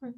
Right.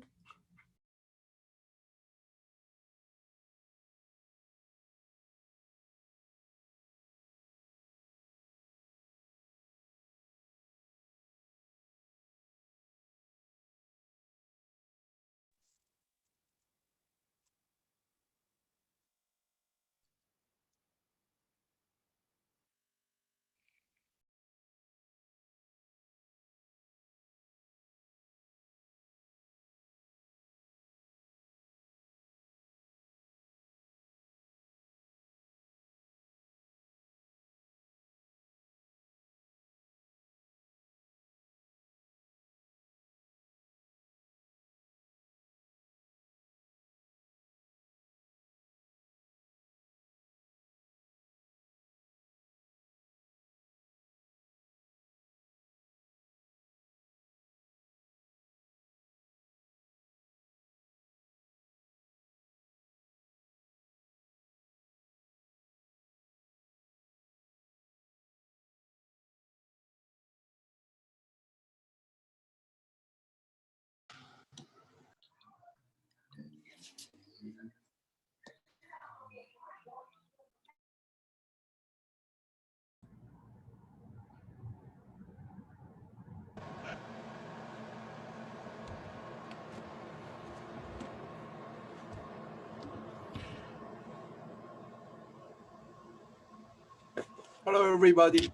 Hello, everybody.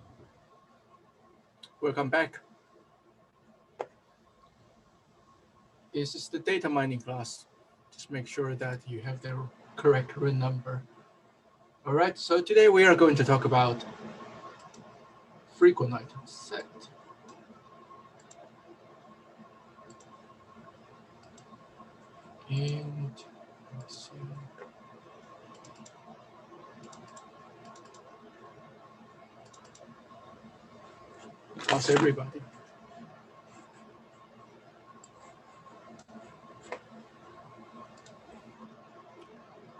Welcome back. This is the data mining class. Just make sure that you have the correct room number. All right, so today we are going to talk about frequent item set. And let's see. How's everybody?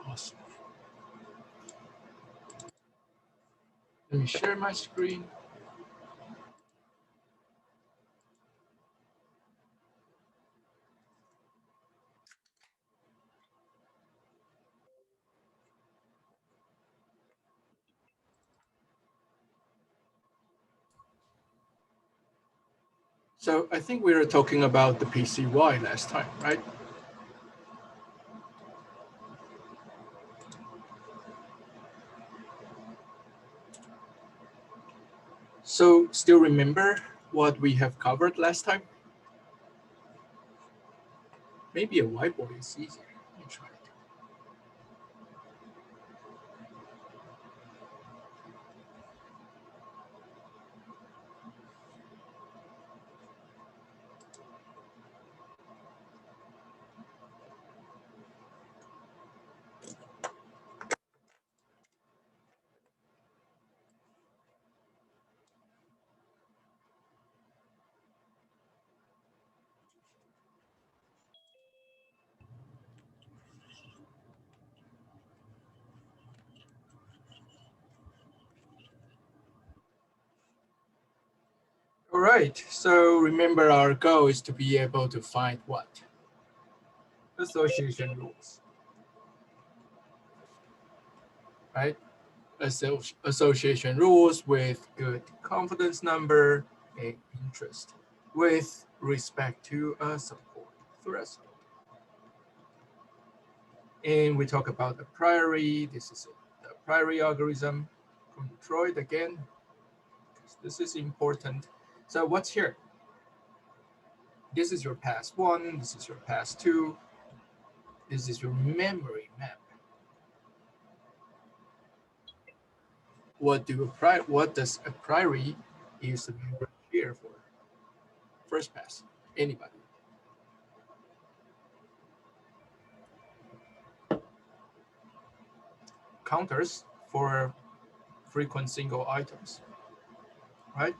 Awesome. Let me share my screen. So I think we were talking about the PCY last time, right? So still remember what we have covered last time? Maybe a whiteboard is easier. Let me try it. All right, so remember our goal is to be able to find what? Association rules, right? Association rules with good confidence number and interest with respect to a support threshold. And we talk about a priori. This is the priori algorithm from Detroit again, because this is important. So what's here? This is your pass one, this is your pass two, this is your memory map. What does a priori use the memory here for? First pass, anybody? Counters for frequent single items, right?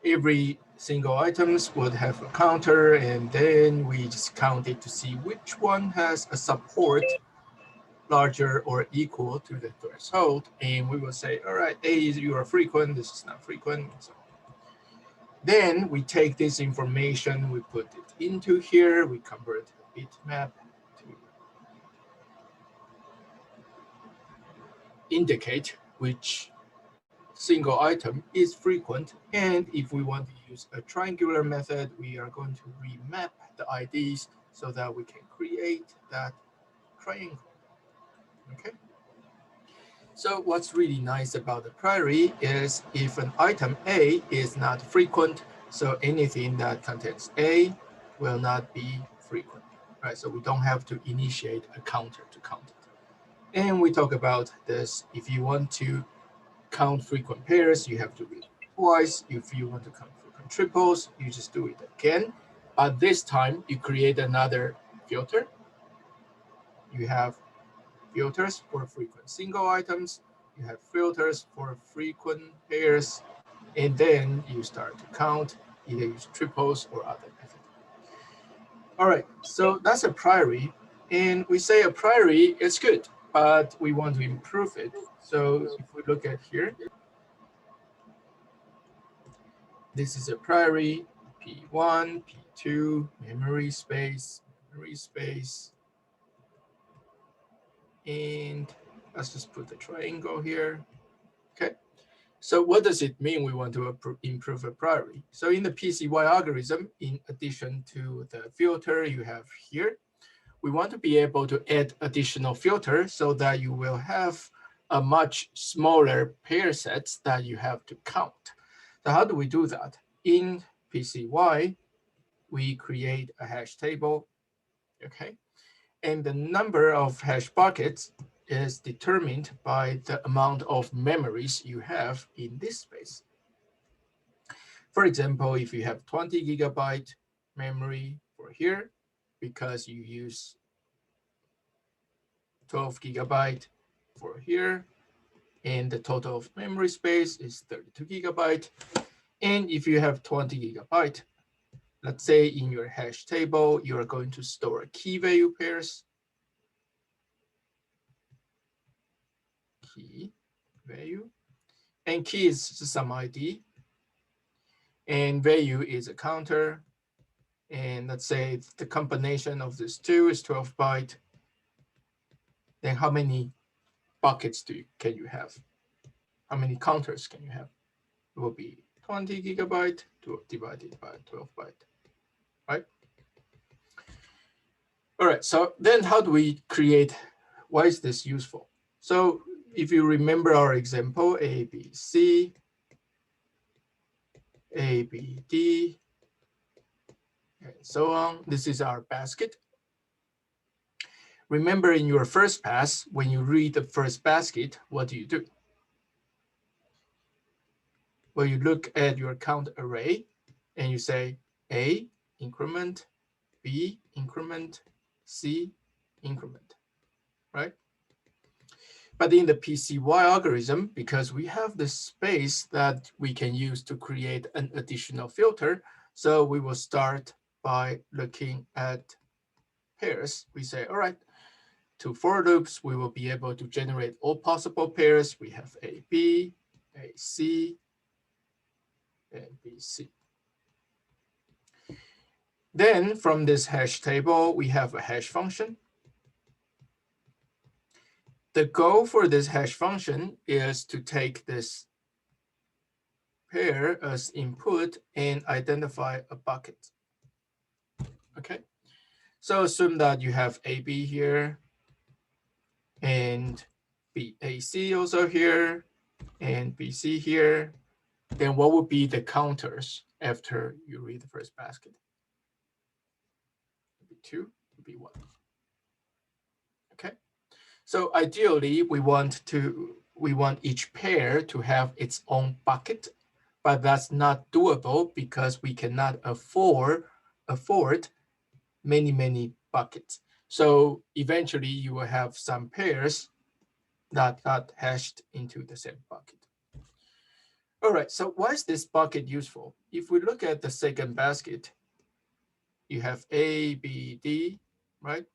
Every single items would have a counter, and then we just count it to see which one has a support larger or equal to the threshold, and we will say, all right, A is you are frequent, this is not frequent. So Then we take this information, we put it into here, we convert the bitmap to indicate which single item is frequent. And if we want to use a triangular method, we are going to remap the IDs so that we can create that triangle. Okay. So what's really nice about the priority is if an item A is not frequent, so anything that contains A will not be frequent, right? So we don't have to initiate a counter to count it. And we talk about this. If you want to count frequent pairs, you have to read it twice. If you want to count frequent triples, you just do it again. But this time you create another filter. You have filters for frequent single items, you have filters for frequent pairs, and then you start to count, either use triples or other method. All right, so that's a priori, and we say a priori is good, but we want to improve it. So if we look at here, this is a priori, P1, P2, memory space, and let's just put the triangle here. Okay, so what does it mean we want to improve a priori? So in the PCY algorithm, in addition to the filter you have here, we want to be able to add additional filter so that you will have a much smaller pair sets that you have to count. So how do we do that? In PCY, we create a hash table, okay? And the number of hash buckets is determined by the amount of memories you have in this space. For example, if you have 20 gigabyte memory for here, because you use 12 gigabyte for here, and the total of memory space is 32 gigabyte. And if you have 20 gigabyte, let's say in your hash table, you are going to store key value pairs, key value, and key is some ID, and value is a counter. And let's say the combination of these two is 12 byte. Then how many buckets can you have? How many counters can you have? It will be 20 gigabyte divided by 12 byte, right? All right, so then how do we create, why is this useful? So if you remember our example, A, B, C, A, B, D, and so on, this is our basket. Remember in your first pass, when you read the first basket, what do? Well, you look at your count array and you say A, increment, B, increment, C, increment, right? But in the PCY algorithm, because we have the space that we can use to create an additional filter, so we will start by looking at pairs. We say, all right, to for loops, we will be able to generate all possible pairs. We have AB, AC, and BC. Then from this hash table, we have a hash function. The goal for this hash function is to take this pair as input and identify a bucket. Okay, so assume that you have AB here and BAC also here and BC here. Then what would be the counters after you read the first basket? It would be 2, it would be 1. Okay, so ideally we want each pair to have its own bucket, but that's not doable because we cannot afford many buckets. So eventually you will have some pairs that got hashed into the same bucket. All right, so why is this bucket useful? If we look at the second basket, you have A, B, D, right?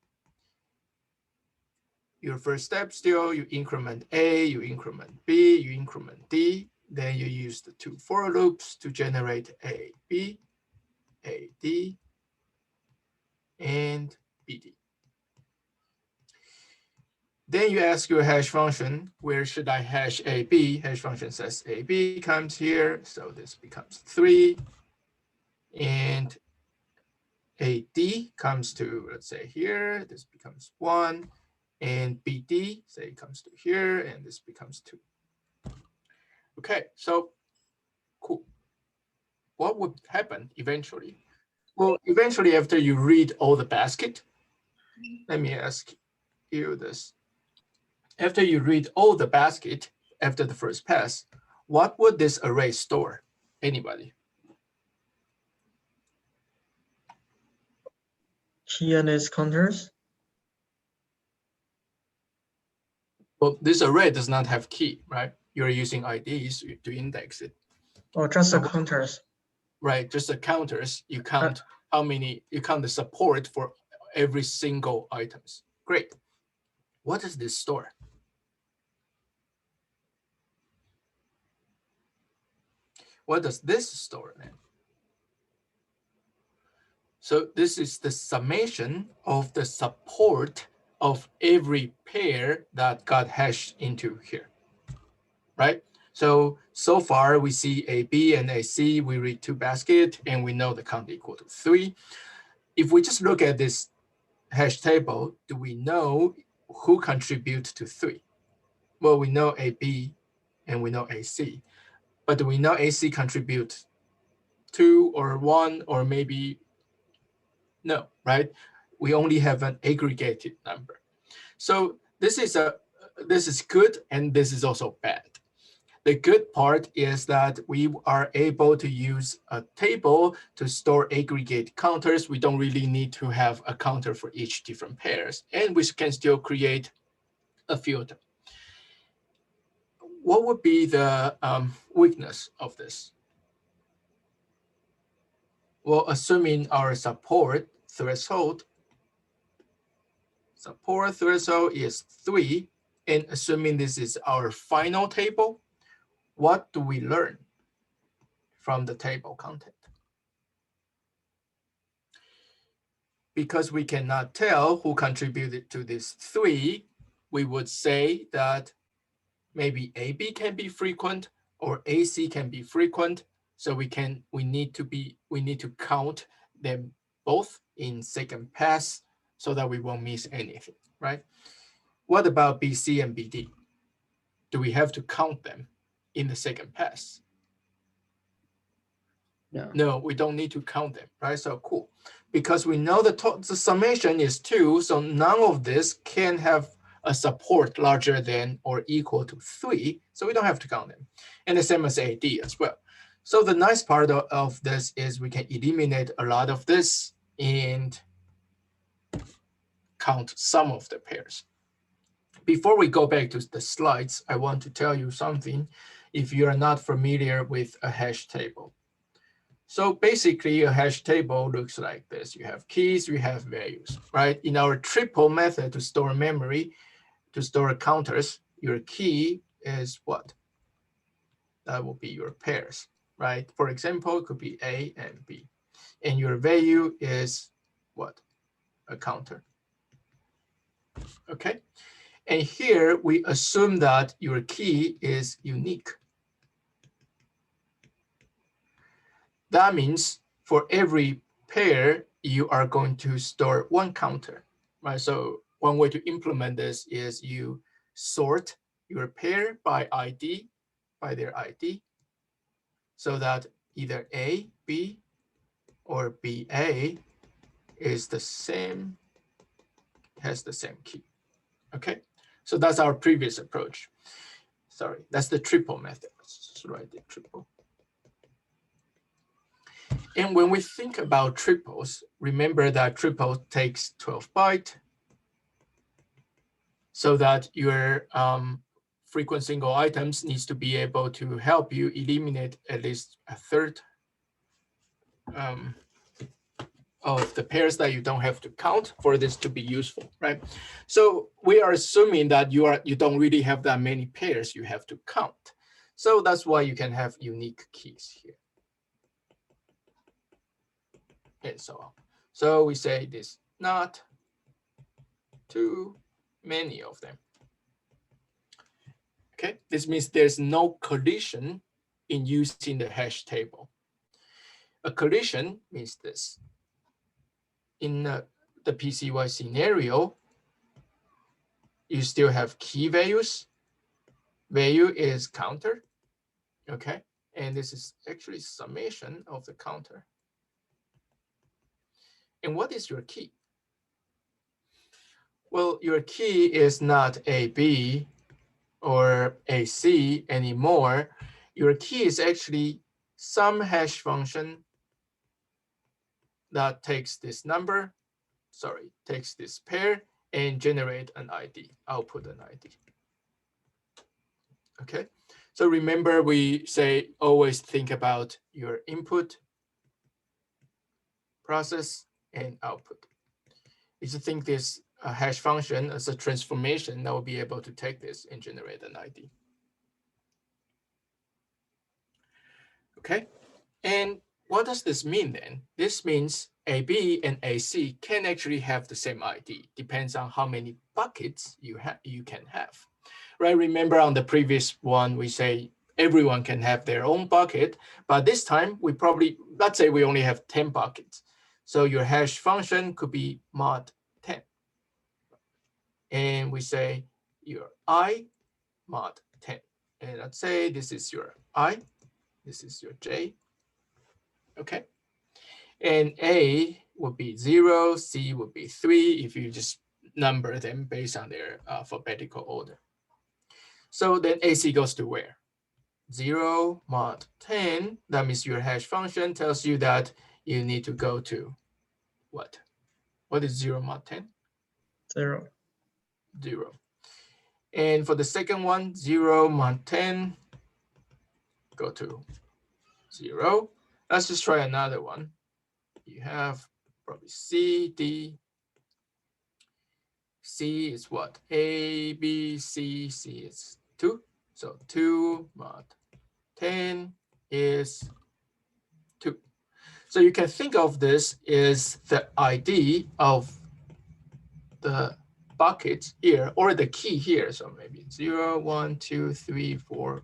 Your first step still, you increment A, you increment B, you increment D. Then you use the 2 for loops to generate AB, AD, and BD. Then you ask your hash function, where should I hash AB? Hash function says AB comes here, so this becomes 3. And AD comes to, let's say here, this becomes 1. And BD, say, comes to here, and this becomes 2. Okay, so cool. What would happen eventually? Well, eventually, after you read all the basket, let me ask you this. After you read all the basket after the first pass, what would this array store? Anybody? Key and its counters. Well, this array does not have key, right? You're using IDs to index it. Oh, just the counters. Right, just the counters. You count how many, you count the support for every single items. Great. What does this store? What does this store then? So this is the summation of the support of every pair that got hashed into here, right? So far we see AB and AC, we read 2 basket, and we know the count equal to 3. If we just look at this hash table, do we know who contributes to 3? Well, we know AB and we know AC, but do we know AC contributes 2 or 1 or maybe no, right? We only have an aggregated number. So this is good, and this is also bad. The good part is that we are able to use a table to store aggregate counters. We don't really need to have a counter for each different pairs, and we can still create a filter. What would be the weakness of this? Well, assuming our support threshold is 3, and assuming this is our final table, what do we learn from the table content? Because we cannot tell who contributed to this 3, we would say that maybe AB can be frequent or AC can be frequent. So we need to count them both in second pass so that we won't miss anything, right? What about BC and BD? Do we have to count them in the second pass? No, we don't need to count them, right? So cool. Because we know the summation is 2, so none of this can have a support larger than or equal to 3, so we don't have to count them. And the same as AD as well. So the nice part of this is we can eliminate a lot of this and count some of the pairs. Before we go back to the slides, I want to tell you something if you are not familiar with a hash table. So basically, a hash table looks like this. You have keys, you have values, right? In our triple method to store memory, to store counters, your key is what? That will be your pairs, right? For example, it could be A and B. And your value is what? A counter. Okay. And here we assume that your key is unique. That means for every pair, you are going to store 1 counter, right? So one way to implement this is you sort your pair by ID, by their ID, so that either A, B, or BA is the same, has the same key. Okay, so that's our previous approach. Sorry, that's the triple method. Let's just write the triple. And when we think about triples, remember that triple takes 12 bytes, so that your frequent single items needs to be able to help you eliminate at least a third of the pairs that you don't have to count for this to be useful, right? So we are assuming that you don't really have that many pairs you have to count. So that's why you can have unique keys here. And so on. So we say this not too many of them. Okay, this means there's no collision in using the hash table. A collision means this. In the PCY scenario, you still have key values. Value is counter, okay? And this is actually summation of the counter. And what is your key? Well, your key is not AB or AC anymore. Your key is actually some hash function that takes this number, takes this pair and generate an ID, output an ID. Okay, so remember we say always think about your input, process, and output. If you think this hash function as a transformation, that will be able to take this and generate an ID. Okay, and what does this mean then? This means AB and AC can actually have the same ID, depends on how many buckets you can have. Right, remember on the previous one, we say everyone can have their own bucket, but this time we probably, let's say we only have 10 buckets. So your hash function could be mod 10. And we say your I mod 10. And let's say this is your I, this is your J, okay? And A would be 0, C would be 3 if you just number them based on their alphabetical order. So then AC goes to where? 0 mod 10, that means your hash function tells you that you need to go to what? What is 0 mod 10? 0. 0. And for the second one, 0 mod 10, go to 0. Let's just try another one. You have probably C, D. C is what? A, B, C, C is 2. So 2 mod 10 is 2. So you can think of this as the ID of the bucket here, or the key here. So maybe 0, 1, 2, 3, 4,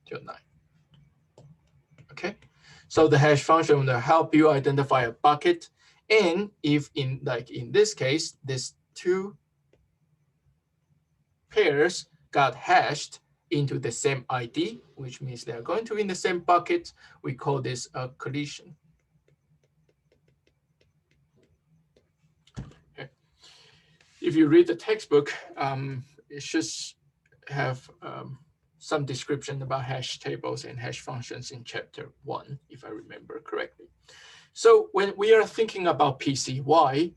till 9. Okay, so the hash function will help you identify a bucket. And if in this case, these two pairs got hashed into the same ID, which means they're going to be in the same bucket, we call this a collision. Okay. If you read the textbook, it should have some description about hash tables and hash functions in chapter 1, if I remember correctly. So when we are thinking about PCY,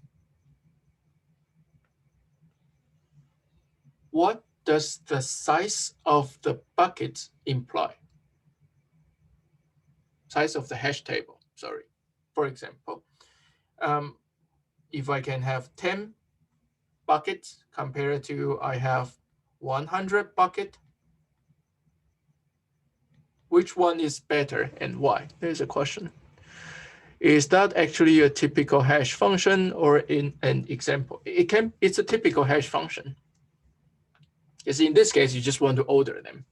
what does the size of the bucket imply? Size of the hash table, sorry. For example, if I can have 10 buckets compared to I have 100 bucket, which one is better and why? There's a question. Is that actually a typical hash function or in an example? It's a typical hash function. Because in this case, you just want to order them.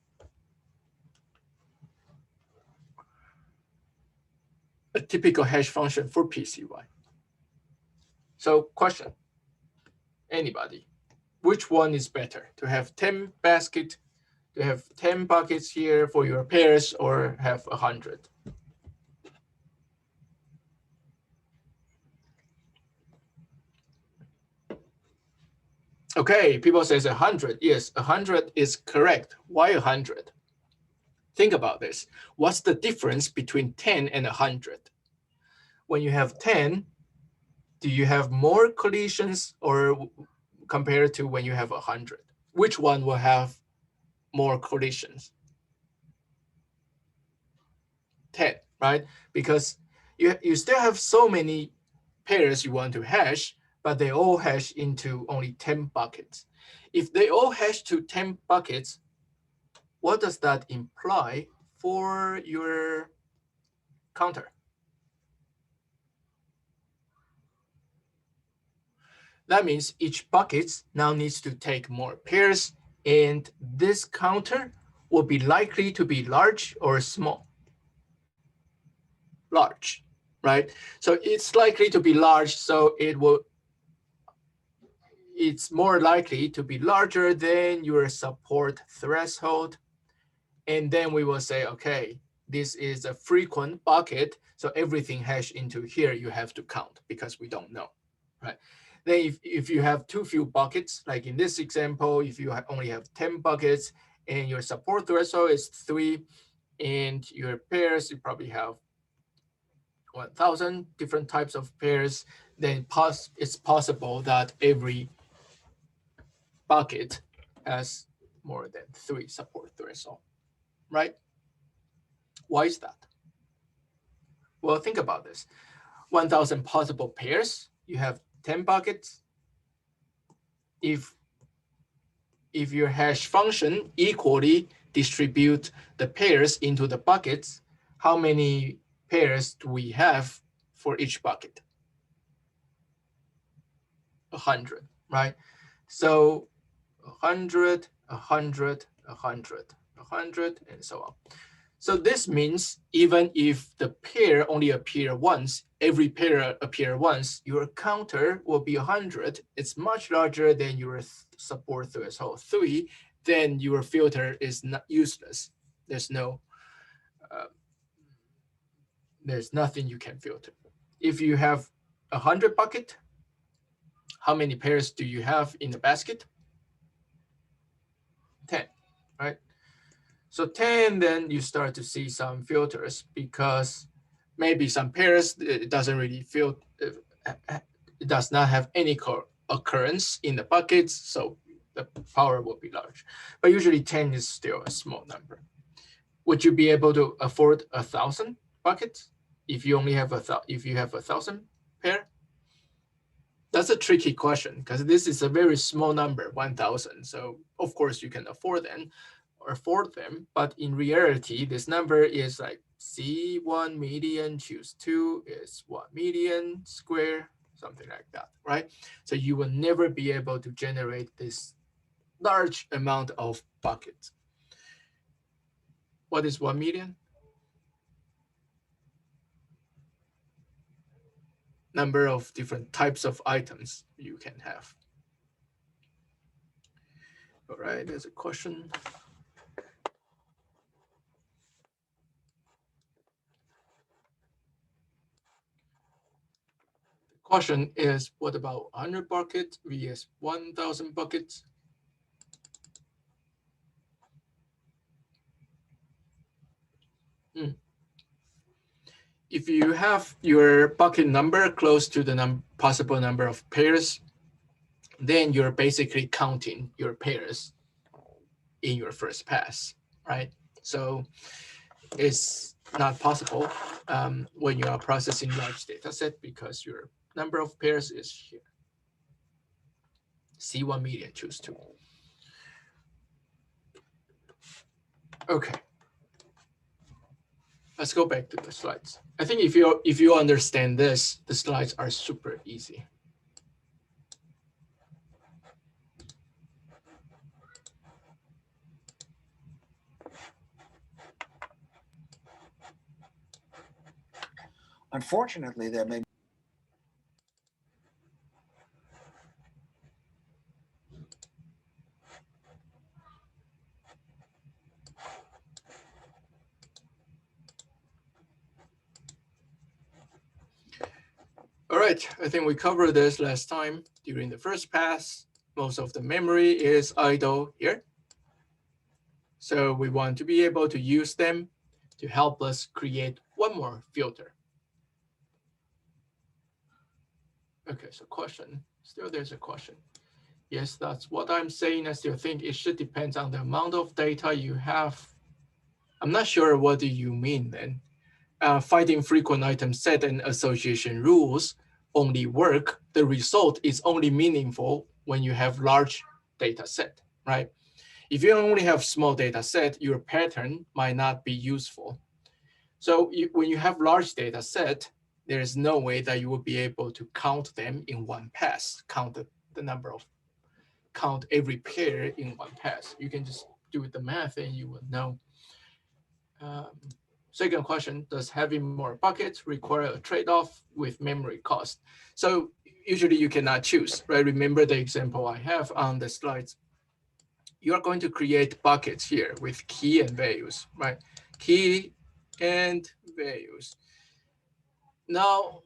A typical hash function for PCY. So question, anybody, which one is better? To have 10 baskets, to have 10 buckets here for your pairs, or have 100? Okay, people says 100. Yes, 100 is correct. Why 100? Think about this. What's the difference between 10 and 100? When you have 10, do you have more collisions or compared to when you have 100? Which one will have more collisions? 10, right? Because you still have so many pairs you want to hash, but they all hash into only 10 buckets. If they all hash to 10 buckets, what does that imply for your counter? That means each bucket now needs to take more pairs, and this counter will be likely to be large or small. Large, right? So it's likely to be large, so it's more likely to be larger than your support threshold. And then we will say, okay, this is a frequent bucket, so everything hash into here you have to count because we don't know, right? Then if you have too few buckets, like in this example, if you only have 10 buckets and your support threshold is 3, and your pairs, you probably have 1,000 different types of pairs, then it's possible that every bucket has more than 3 support threshold, right? Why is that? Well, think about this. 1,000 possible pairs, you have 10 buckets. If your hash function equally distribute the pairs into the buckets, how many pairs do we have for each bucket? 100, right? So 100, 100, 100, 100, and so on. So this means even if the pair only appear once, every pair appear once, your counter will be 100. It's much larger than your support threshold 3. Then your filter is not useless. There's nothing you can filter. If you have 100 bucket, how many pairs do you have in the basket? 10, right? So 10, then you start to see some filters because maybe some pairs, it doesn't really it does not have any occurrence in the buckets, so the power will be large. But usually 10 is still a small number. Would you be able to afford 1,000 buckets if you only have 1,000 pair? That's a tricky question because this is a very small number, 1,000. So of course you can afford them, but in reality, this number is like C 1 median choose 2 is 1 median square, something like that, right? So you will never be able to generate this large amount of buckets. What is 1 median? Number of different types of items you can have. All right, there's a question. Question is, what about 100 buckets vs 1,000 buckets? If you have your bucket number close to the possible number of pairs, then you're basically counting your pairs in your first pass, right? So it's not possible when you are processing large data set because your number of pairs is here. C1 median choose 2. Okay. Let's go back to the slides. I think if you understand this, the slides are super easy. Unfortunately, there may All right, I think we covered this last time. During the first pass, most of the memory is idle here. So we want to be able to use them to help us create one more filter. Okay, so question, still there's a question. Yes, that's what I'm saying. I still think it should depend on the amount of data you have. I'm not sure what do you mean then. Finding frequent item set and association rules only work. The result is only meaningful when you have large data set, right? If you only have small data set, your pattern might not be useful. So when you have large data set, there is no way that you will be able to count them in one pass, count every pair in one pass. You can just do the math and you will know. Second question, does having more buckets require a trade-off with memory cost? So usually you cannot choose, right? Remember the example I have on the slides. You are going to create buckets here with key and values, right? Key and values. Now,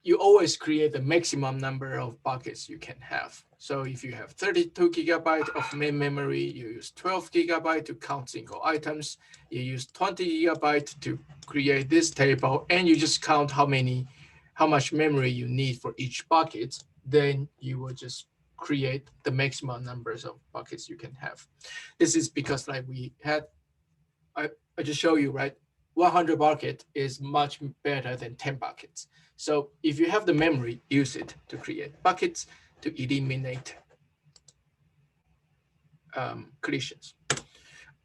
you always create the maximum number of buckets you can have. So if you have 32 GB of main memory, you use 12 GB to count single items. You use 20 GB to create this table, and you just count how much memory you need for each bucket. Then you will just create the maximum numbers of buckets you can have. This is because like we had, I just show you, right? 100 bucket is much better than 10 buckets. So if you have the memory, use it to create buckets to eliminate collisions,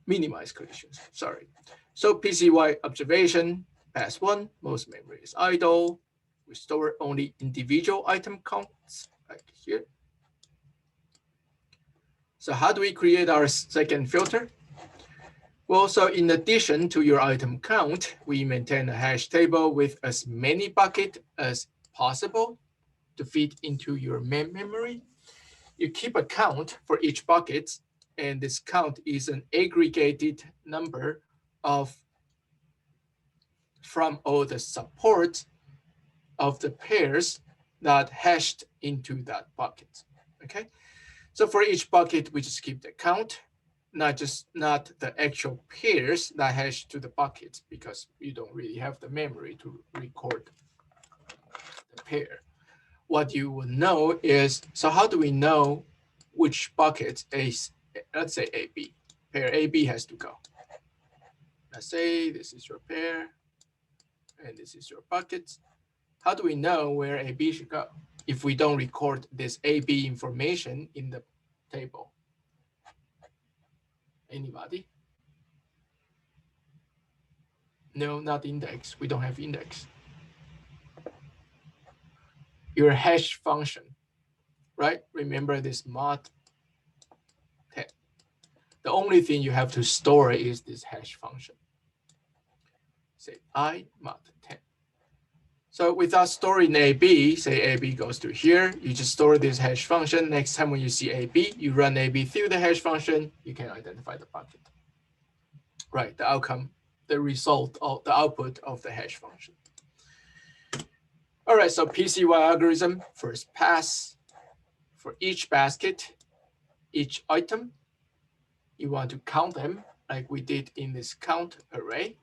minimize collisions, sorry. So PCY observation, pass 1, most memory is idle. We store only individual item counts, like here. So how do we create our second filter? Well, so in addition to your item count, we maintain a hash table with as many buckets as possible to fit into your main memory. You keep a count for each bucket, and this count is an aggregated number from all the support of the pairs that hashed into that bucket, okay? So for each bucket, we just keep the count, not the actual pairs that hash to the bucket, because you don't really have the memory to record the pair. What you will know is, so how do we know which bucket is, let's say AB, pair AB has to go. Let's say this is your pair and this is your bucket. How do we know where AB should go if we don't record this AB information in the table? Anybody? No, not index. We don't have index. Your hash function, right? Remember this mod 10. The only thing you have to store is this hash function. Say I mod 10. So without storing AB, say AB goes to here, you just store this hash function. Next time when you see AB, you run AB through the hash function, you can identify the bucket. Right, the outcome, the result of the output of the hash function. All right, so PCY algorithm, first pass. For each basket, each item, you want to count them like we did in this count array.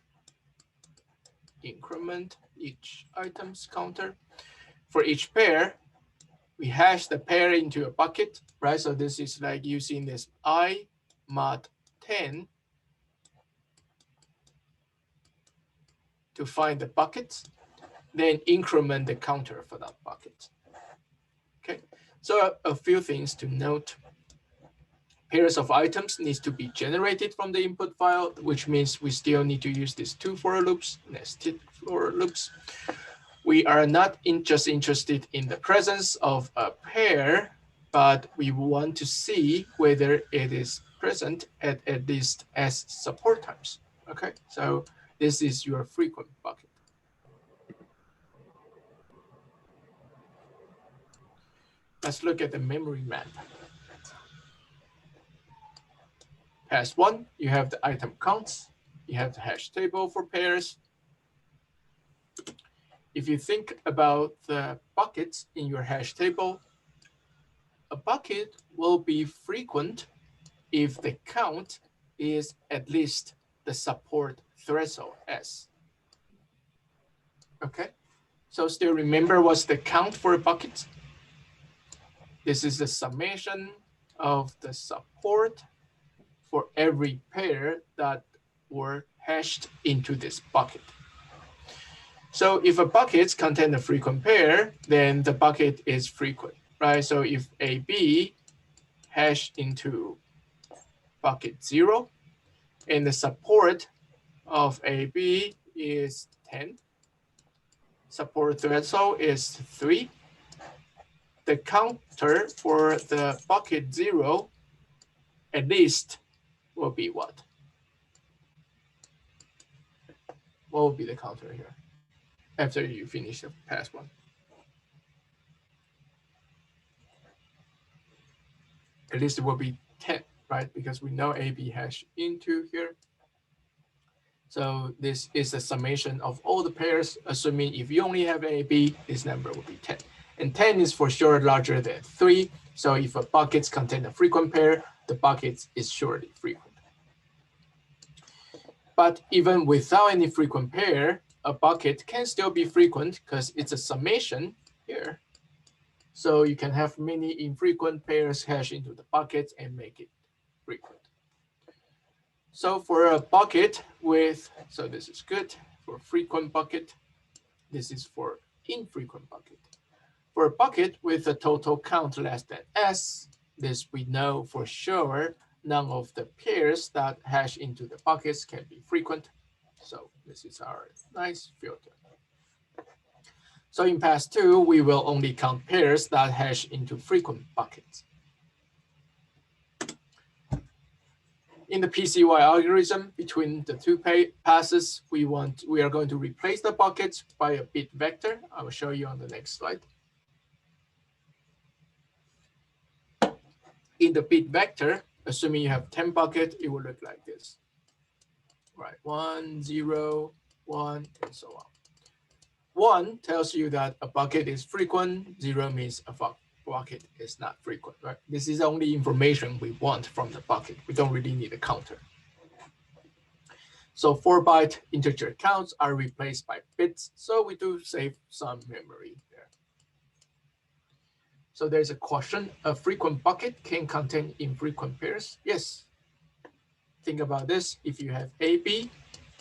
Increment each item's counter. For each pair, we hash the pair into a bucket, right? So this is like using this I mod 10 to find the bucket, then increment the counter for that bucket. Okay, so a few things to note. Pairs of items needs to be generated from the input file, which means we still need to use these 2 for loops, nested for loops. We are not just interested in the presence of a pair, but we want to see whether it is present at least S support times. Okay, so this is your frequent bucket. Let's look at the memory map. Pass 1, you have the item counts, you have the hash table for pairs. If you think about the buckets in your hash table, a bucket will be frequent if the count is at least the support threshold S. Okay, so still remember what's the count for a bucket? This is the summation of the support for every pair that were hashed into this bucket. So if a bucket contains a frequent pair, then the bucket is frequent, right? So if AB hashed into bucket 0, and the support of AB is 10. Support threshold is 3. The counter for the bucket 0 at least will be what? What will be the counter here after you finish the pass 1? At least it will be 10, right? Because we know AB hash into here. So this is a summation of all the pairs, assuming if you only have AB, this number will be 10. And 10 is for sure larger than 3. So if a bucket contains a frequent pair, the bucket is surely frequent. But even without any frequent pair, a bucket can still be frequent because it's a summation here. So you can have many infrequent pairs hash into the bucket and make it frequent. So for a bucket with, so this is good for frequent bucket. This is for infrequent bucket. For a bucket with a total count less than S, this we know for sure none of the pairs that hash into the buckets can be frequent. So this is our nice filter. So in pass 2, we will only count pairs that hash into frequent buckets. In the PCY algorithm, between the two passes, we are going to replace the buckets by a bit vector. I will show you on the next slide. In the bit vector, assuming you have 10 buckets, it will look like this. Right, 1, 0, 1, and so on. 1 tells you that a bucket is frequent. 0 means a bucket is not frequent, right? This is the only information we want from the bucket. We don't really need a counter. So 4-byte integer counts are replaced by bits. So we do save some memory there. So there's a question, a frequent bucket can contain infrequent pairs? Yes. Think about this. If you have AB,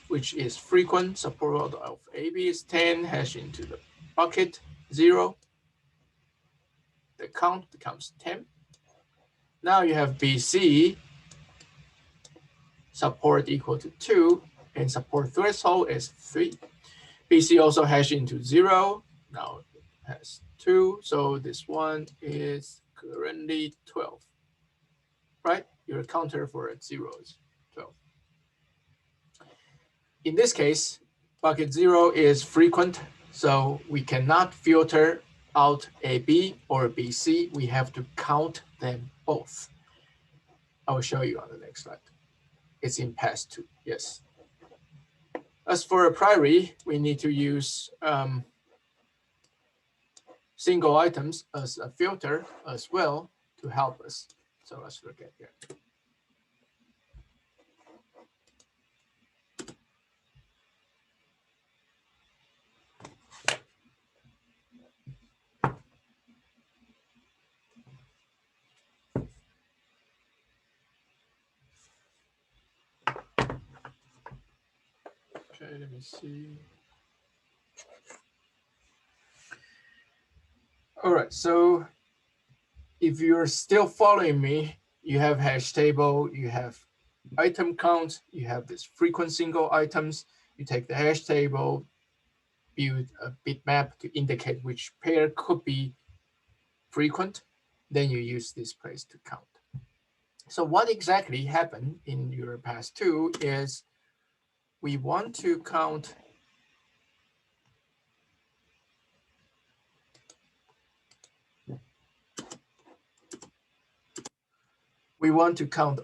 which is frequent, support of AB is 10, hash into the bucket 0. The count becomes 10. Now you have BC, support equal to 2, and support threshold is 3. BC also hash into 0. Now it has 2, so this one is currently 12, right? Your counter for a 0 is 12. In this case, bucket 0 is frequent, so we cannot filter out AB or BC. We have to count them both. I will show you on the next slide. It's in pass 2, yes. As for a priori, we need to use single items as a filter as well to help us. So let's look at here. Okay, let me see. All right, so if you're still following me, you have hash table, you have item count, you have this frequent single items. You take the hash table, build a bitmap to indicate which pair could be frequent. Then you use this place to count. So what exactly happened in your pass 2 is we want to count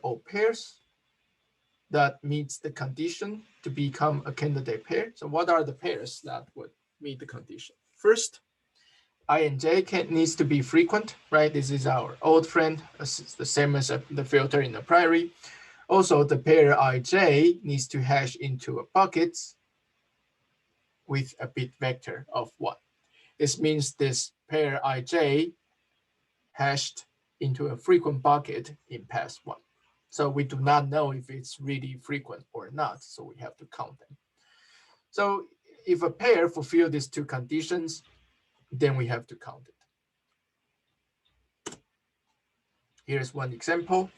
all pairs that meets the condition to become a candidate pair. So what are the pairs that would meet the condition? First, I and J needs to be frequent, right? This is our old friend, it's the same as the filter in the priori. Also, the pair IJ needs to hash into a bucket with a bit vector of 1. This means this pair IJ hashed into a frequent bucket in pass 1. So we do not know if it's really frequent or not, so we have to count them. So if a pair fulfills these two conditions, then we have to count it. Here's one example.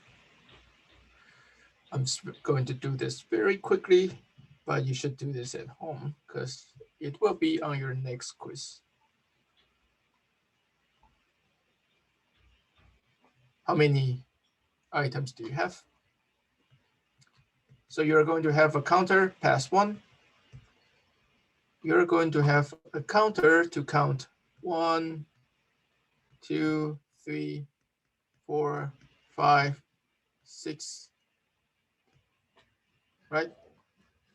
I'm going to do this very quickly, but you should do this at home because it will be on your next quiz. How many items do you have? So you're going to have a counter pass 1. You're going to have a counter to count 1, 2, 3, 4, 5, 6, right?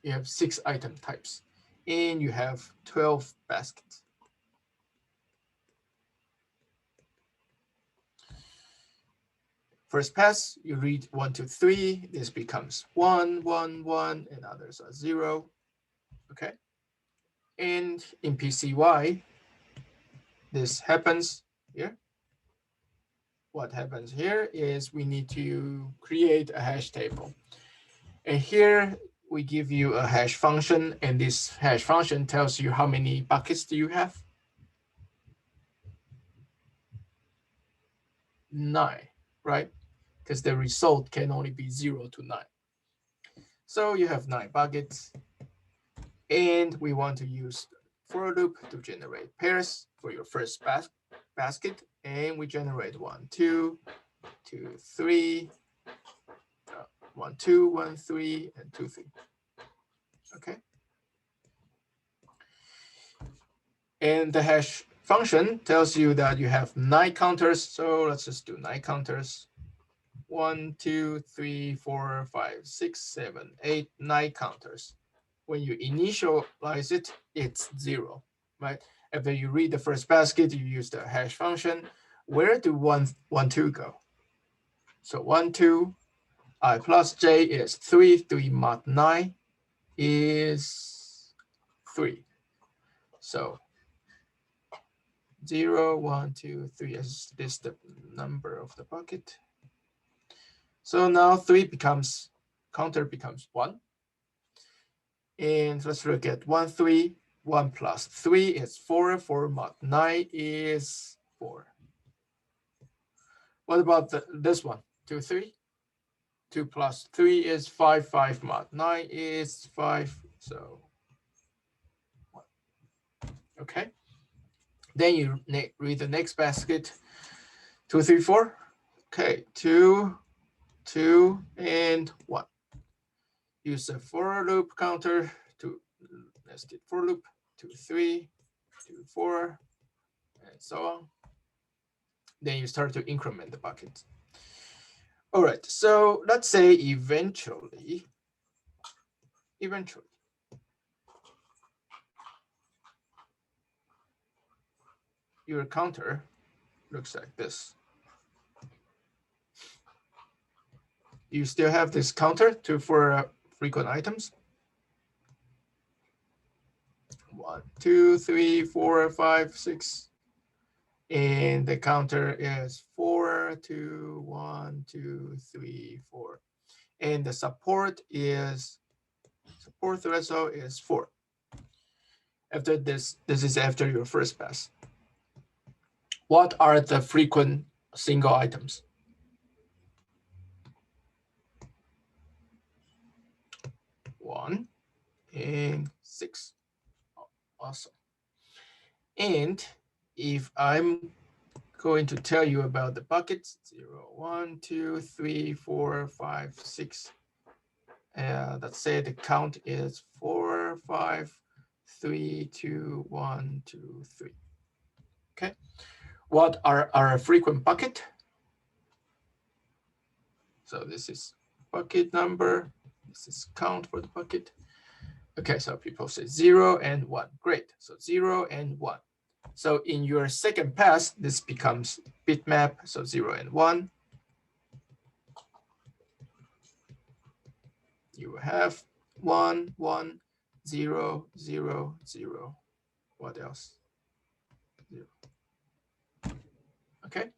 You have 6 item types and you have 12 baskets. First pass, you read 1, 2, 3. This becomes 1, 1, 1, and others are 0. Okay. And in PCY, this happens here. What happens here is we need to create a hash table. And here we give you a hash function, and this hash function tells you how many buckets do you have? 9, right? Because the result can only be 0 to 9. So you have 9 buckets, and we want to use for loop to generate pairs for your first basket, and we generate 1, 2, 2, 3, 1, 2, 1, 3, and 2, 3. Okay. And the hash function tells you that you have 9 counters. So let's just do 9 counters. 1, 2, 3, 4, 5, 6, 7, 8, 9 counters. When you initialize it, it's 0, right? After you read the first basket, you use the hash function. Where do 1, 2 go? So 1, 2, I plus j is 3. 3 mod 9 is 3. So 0, 1, 2, 3 is this the number of the bucket. So now 3 becomes, counter becomes 1. And let's look at 1, 3. 1 plus 3 is 4. 4 mod 9 is 4. What about this one? 2, 3. 2 plus 3 is 5. 5 mod 9 is 5. So 1. Okay. Then you read the next basket. 2, 3, 4. Okay. 2, 2, and 1. Use a for loop counter to nested for loop. 2, 3, 2, 4, and so on. Then you start to increment the buckets. All right, so let's say eventually, your counter looks like this. You still have this counter for frequent items. 1, 2, 3, 4, 5, 6. And the counter is 4, 2, 1, 2, 3, 4. And the support threshold is 4. After this is after your first pass. What are the frequent single items? 1 and 6. Awesome. And if I'm going to tell you about the buckets, 0, 1, 2, 3, 4, 5, 6. Let's say the count is 4, 5, 3, 2, 1, 2, 3. Okay. What are our frequent bucket? So this is bucket number. This is count for the bucket. Okay, so people say 0 and 1. Great. So 0 and 1. So in your second pass, this becomes bitmap. So 0 and 1. You have 1, 1, 0, 0, 0. What else? 0. Okay.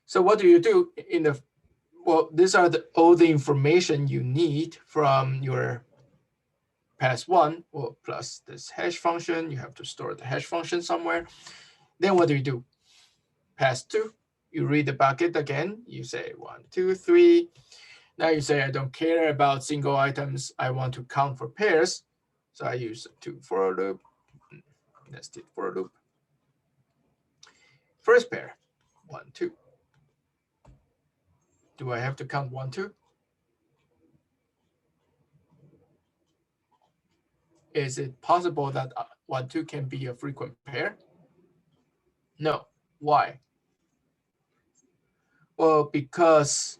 So what do you do in the, well, these are all the information you need from your pass 1, well, plus this hash function. You have to store the hash function somewhere. Then what do? Pass 2, you read the bucket again. You say 1, 2, 3. Now you say, I don't care about single items. I want to count for pairs. So I use a 2 for loop, nested for loop. First pair, 1, 2. Do I have to count 1, 2? Is it possible that 1, 2 can be a frequent pair? No. Why? Well, because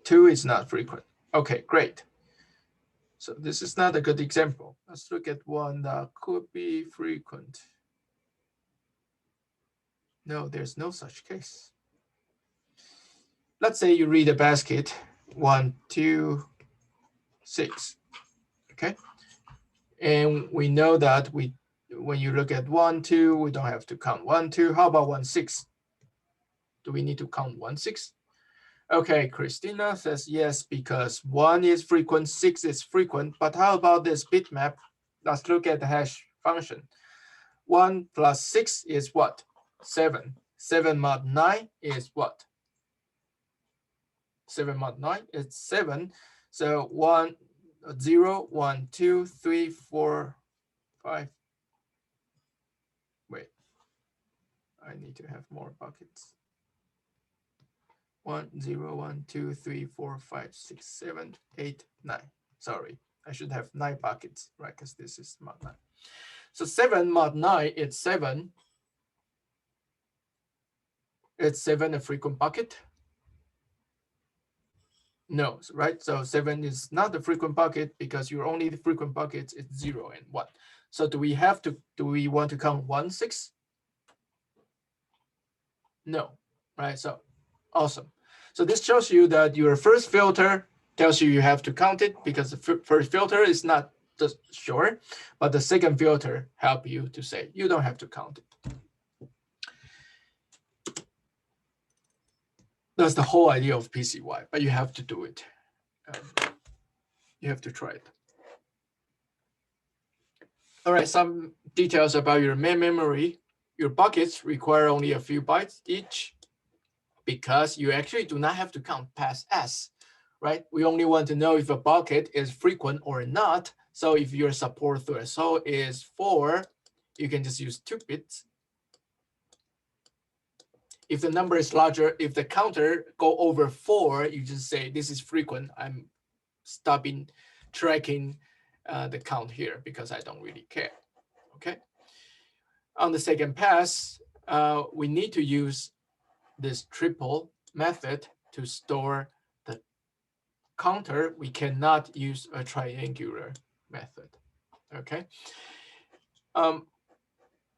2 is not frequent. Okay, great. So this is not a good example. Let's look at one that could be frequent. No, there's no such case. Let's say you read a basket, 1, 2, 6. Okay. And we know that when you look at 1, 2, we don't have to count 1, 2. How about 1, 6? Do we need to count 1, 6? Okay, Christina says yes, because 1 is frequent, 6 is frequent. But how about this bitmap? Let's look at the hash function. 1 plus 6 is what? 7. 7 mod 9 is what? 7 mod 9 is 7. So 1, 0, 1, 2, 3, 4, 5. Wait, I need to have more buckets. 1, 0, 1, 2, 3, 4, 5, 6, 7, 8, 9. Sorry, I should have 9 buckets, right? Because this is mod 9. So 7 mod 9 is 7. Is 7 a frequent bucket? No, right? So 7 is not a frequent bucket because your only frequent buckets is 0 and 1. So do we want to count 1, 6? No, right? So awesome. So this shows you that your first filter tells you have to count it because the first filter is not just sure, but the second filter help you to say you don't have to count it. That's the whole idea of PCY, but you have to do it. You have to try it. All right, some details about your main memory. Your buckets require only a few bytes each because you actually do not have to count past S, right? We only want to know if a bucket is frequent or not. So if your support threshold is 4, you can just use 2 bits. If the number is larger, if the counter go over 4, you just say this is frequent. I'm stopping tracking the count here because I don't really care. Okay. On the second pass, we need to use this triple method to store the counter. We cannot use a triangular method. Okay.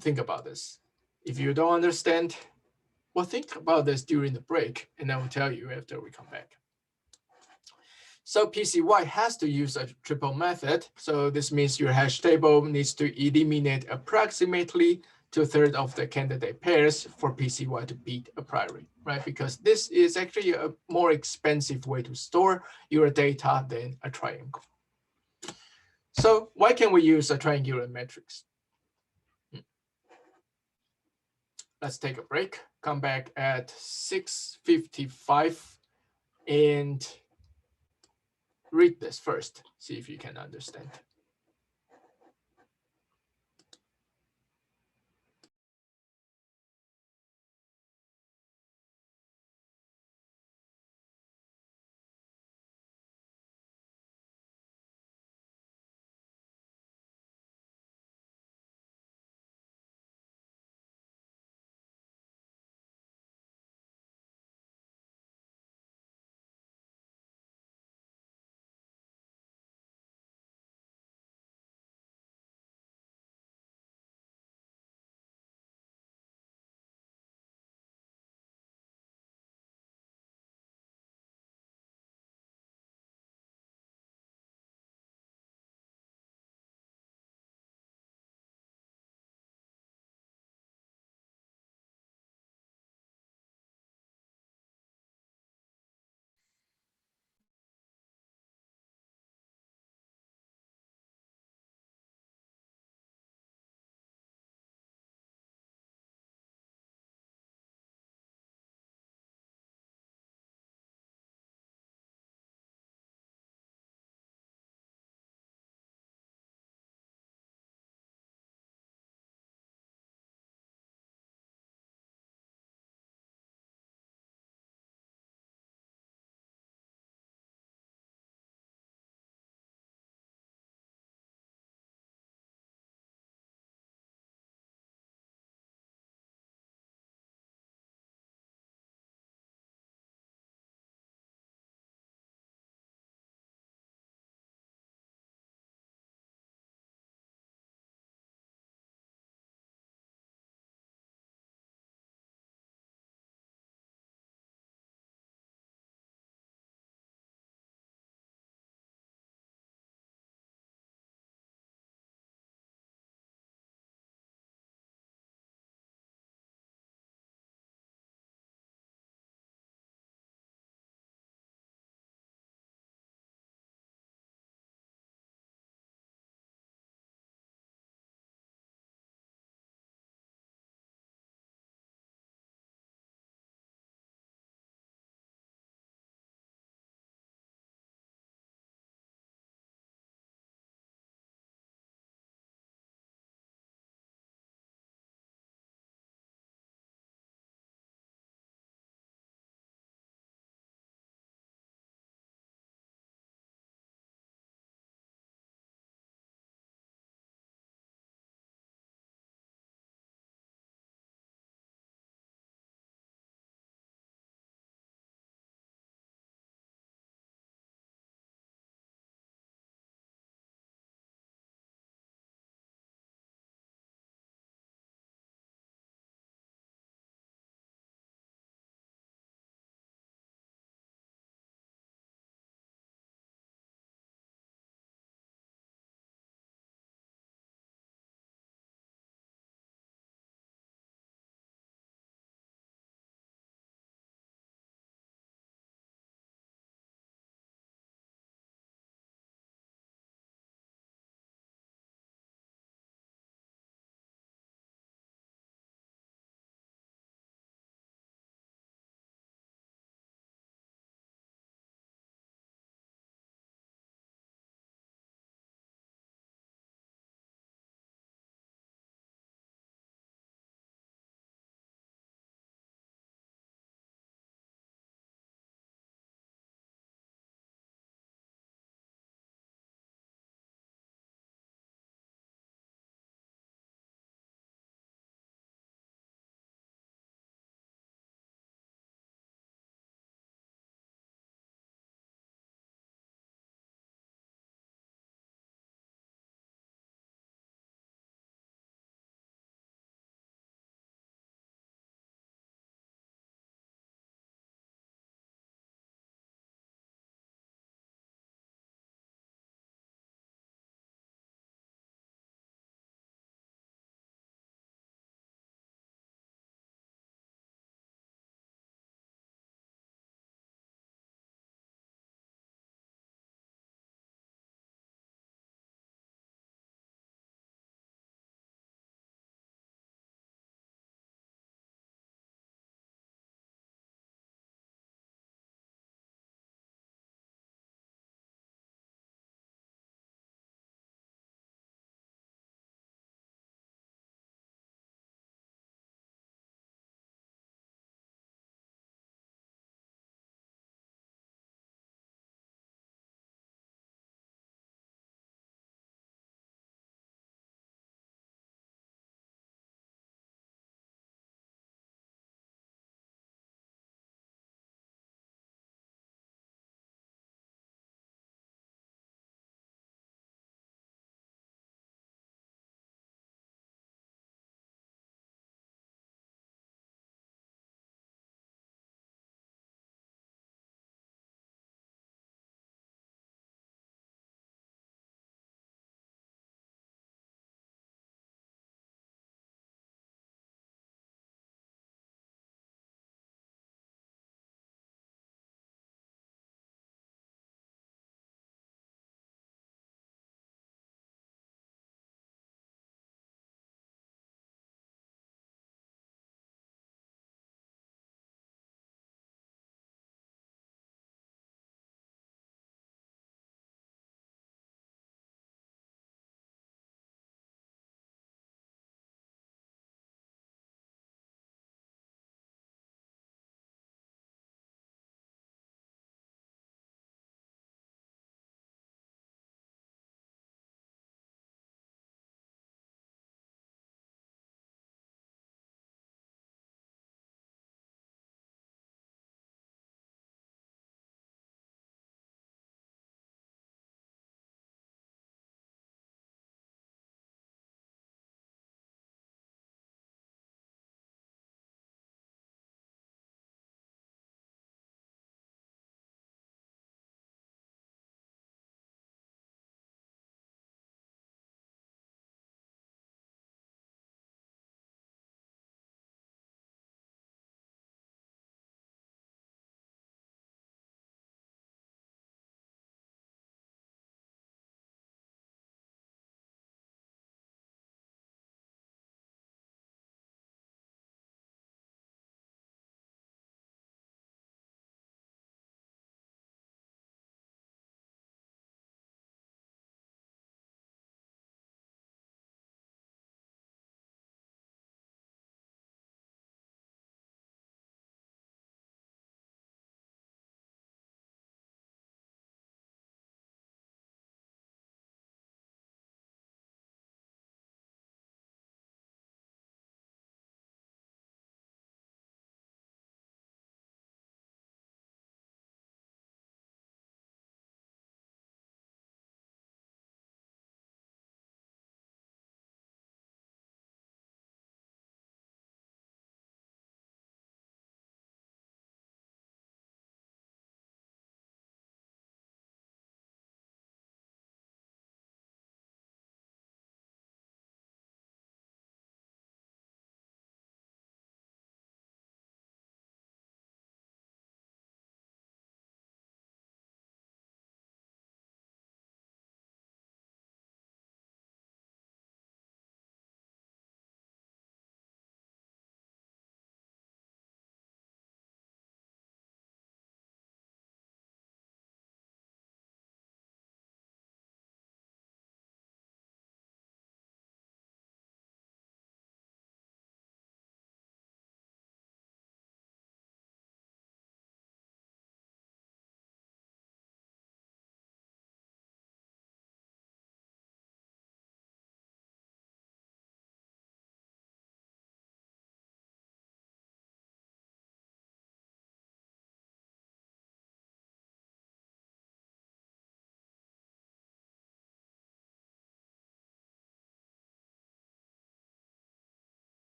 Think about this. If you don't understand, well, think about this during the break, and I will tell you after we come back. So PCY has to use a triple method. So this means your hash table needs to eliminate approximately 2/3 of the candidate pairs for PCY to beat a priori, right? Because this is actually a more expensive way to store your data than a triangle. So why can we use a triangular matrix? Let's take a break, come back at 6:55 and read this first, see if you can understand.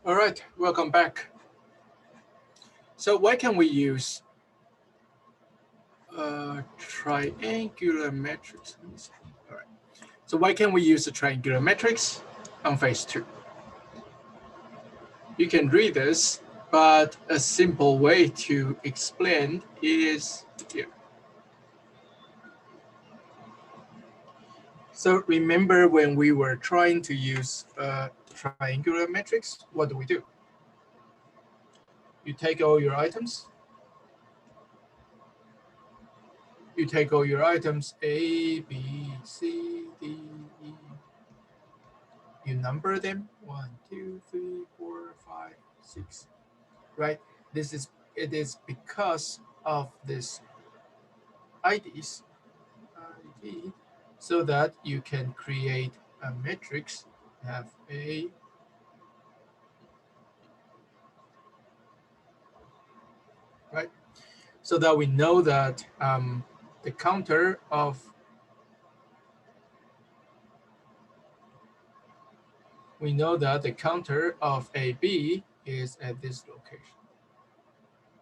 All right, welcome back. So why can we use triangular matrix? Let me see. All right. So why can we use the triangular matrix on phase 2? You can read this, but a simple way to explain is here. So remember when we were trying to use a triangular matrix, what do? You take all your items. You take all your items A, B, C, D, E. You number them 1, 2, 3, 4, 5, 6. Right? It is because of this IDs, ID, so that you can create a matrix, have A, right? So that we know that the counter of AB is at this location,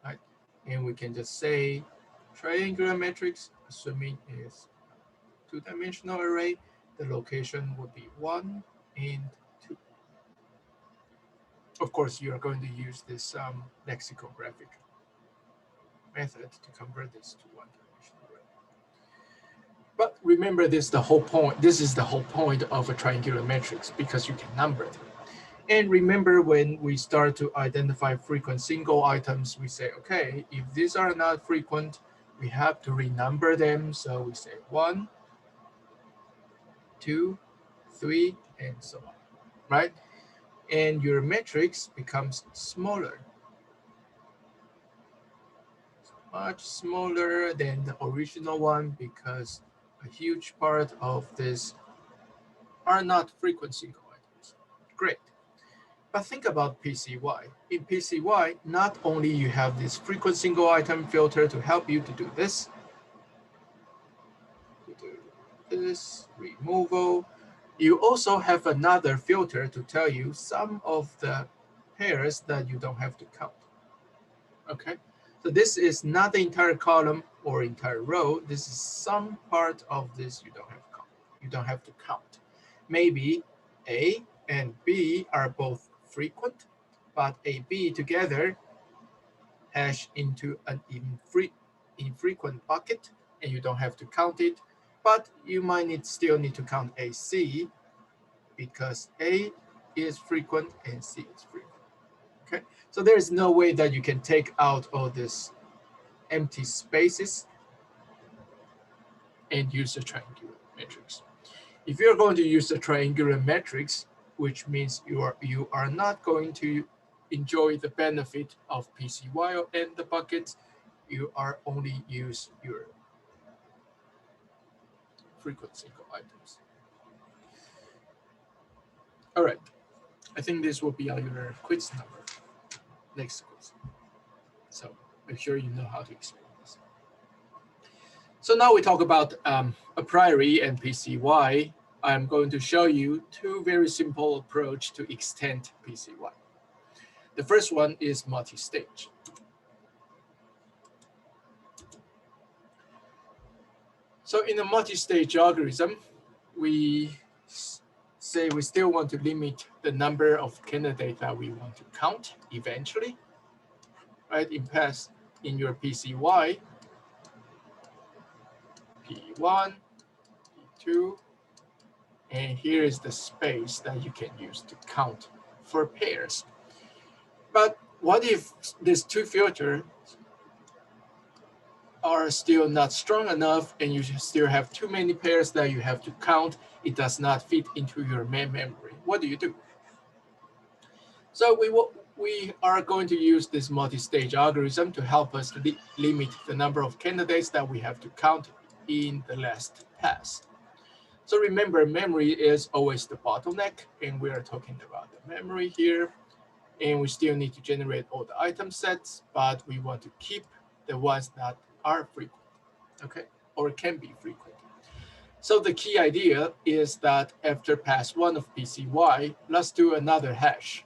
right? And we can just say triangular matrix, assuming is two-dimensional array, the location would be 1 and 2. Of course, you are going to use this lexicographic method to convert this to one-dimensional array. But remember, this is the whole point. This is the whole point of a triangular matrix, because you can number them. And remember, when we start to identify frequent single items, we say, okay, if these are not frequent, we have to renumber them. So we say 1, 2, 3, and so on, right? And your matrix becomes smaller, much smaller than the original one, because a huge part of this are not frequent single items. Great. But think about PCY. In PCY, not only you have this frequent single item filter to help you to do this, removal, you also have another filter to tell you some of the pairs that you don't have to count. Okay, so this is not the entire column or entire row. This is some part of this you don't have to count. Maybe A and B are both frequent, but A, B together hash into an infrequent bucket, and you don't have to count it. But you might still need to count AC, because A is frequent and C is frequent. Okay, so there is no way that you can take out all these empty spaces and use a triangular matrix. If you're going to use a triangular matrix, which means you are not going to enjoy the benefit of PCY and the buckets, you are only use your frequent single items. All right, I think this will be on your quiz number, next quiz. So make sure you know how to explain this. So now we talk about a priori and PCY. I'm going to show you two very simple approach to extend PCY. The first one is multi-stage. So in a multi-stage algorithm, we say we still want to limit the number of candidates that we want to count eventually, right? In your PCY, P1, P2, and here is the space that you can use to count for pairs. But what if these two filters are still not strong enough and you still have too many pairs that you have to count? It does not fit into your main memory. What do you do? So we are going to use this multi-stage algorithm to help us limit the number of candidates that we have to count in the last pass. So remember, memory is always the bottleneck, and we are talking about the memory here. And we still need to generate all the item sets, but we want to keep the ones that are frequent, okay, or can be frequent. So the key idea is that after pass 1 of PCY, let's do another hash.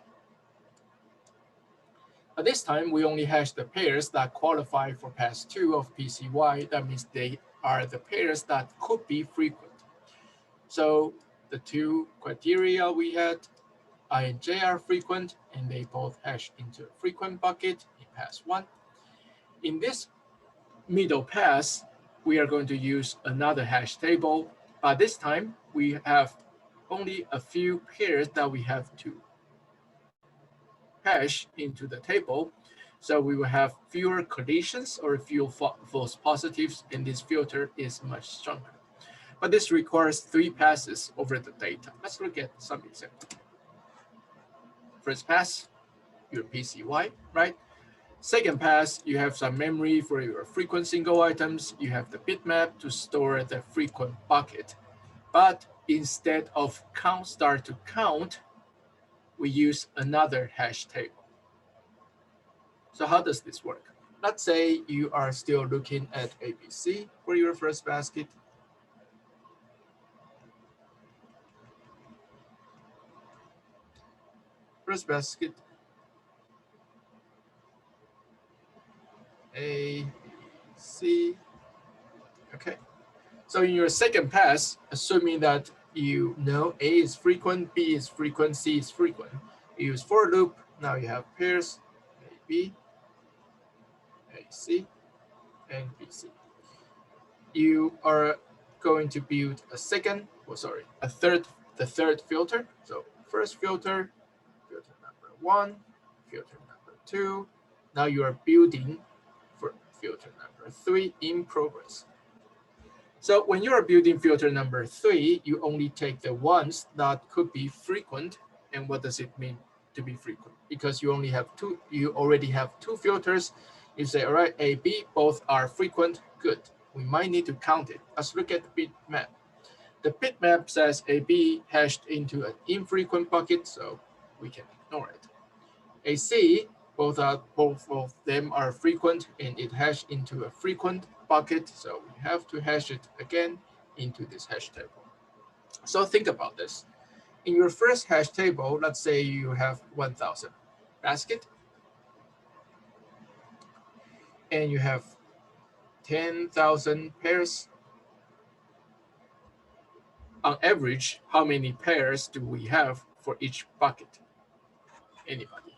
But this time, we only hash the pairs that qualify for pass 2 of PCY. That means they are the pairs that could be frequent. So the two criteria we had, I and J are frequent, and they both hash into a frequent bucket in pass 1. In this middle pass, we are going to use another hash table, but this time we have only a few pairs that we have to hash into the table. So we will have fewer collisions or fewer false positives, and this filter is much stronger. But this requires 3 passes over the data. Let's look at some examples. First pass, your PCY, right? Second pass, you have some memory for your frequent single items. You have the bitmap to store the frequent bucket. But instead of count start to count, we use another hash table. So how does this work? Let's say you are still looking at ABC for your first basket. First basket, A, B, C. Okay. So in your second pass, assuming that you know A is frequent, B is frequent, C is frequent, you use for loop. Now you have pairs A, B, A, C, and B, C. You are going to build a third filter. So first filter, filter number 1, filter number 2. Now you are building for filter number 3 in progress. So when you are building filter number 3, you only take the ones that could be frequent. And what does it mean to be frequent? Because you already have 2 filters. You say, all right, A, B, both are frequent, good. We might need to count it. Let's look at the bitmap. The bitmap says AB hashed into an infrequent bucket, so we can ignore it. AC, both of them are frequent, and it hashed into a frequent bucket, so we have to hash it again into this hash table. So think about this. In your first hash table, let's say you have 1,000 basket, and you have 10,000 pairs. On average, how many pairs do we have for each bucket? Anybody?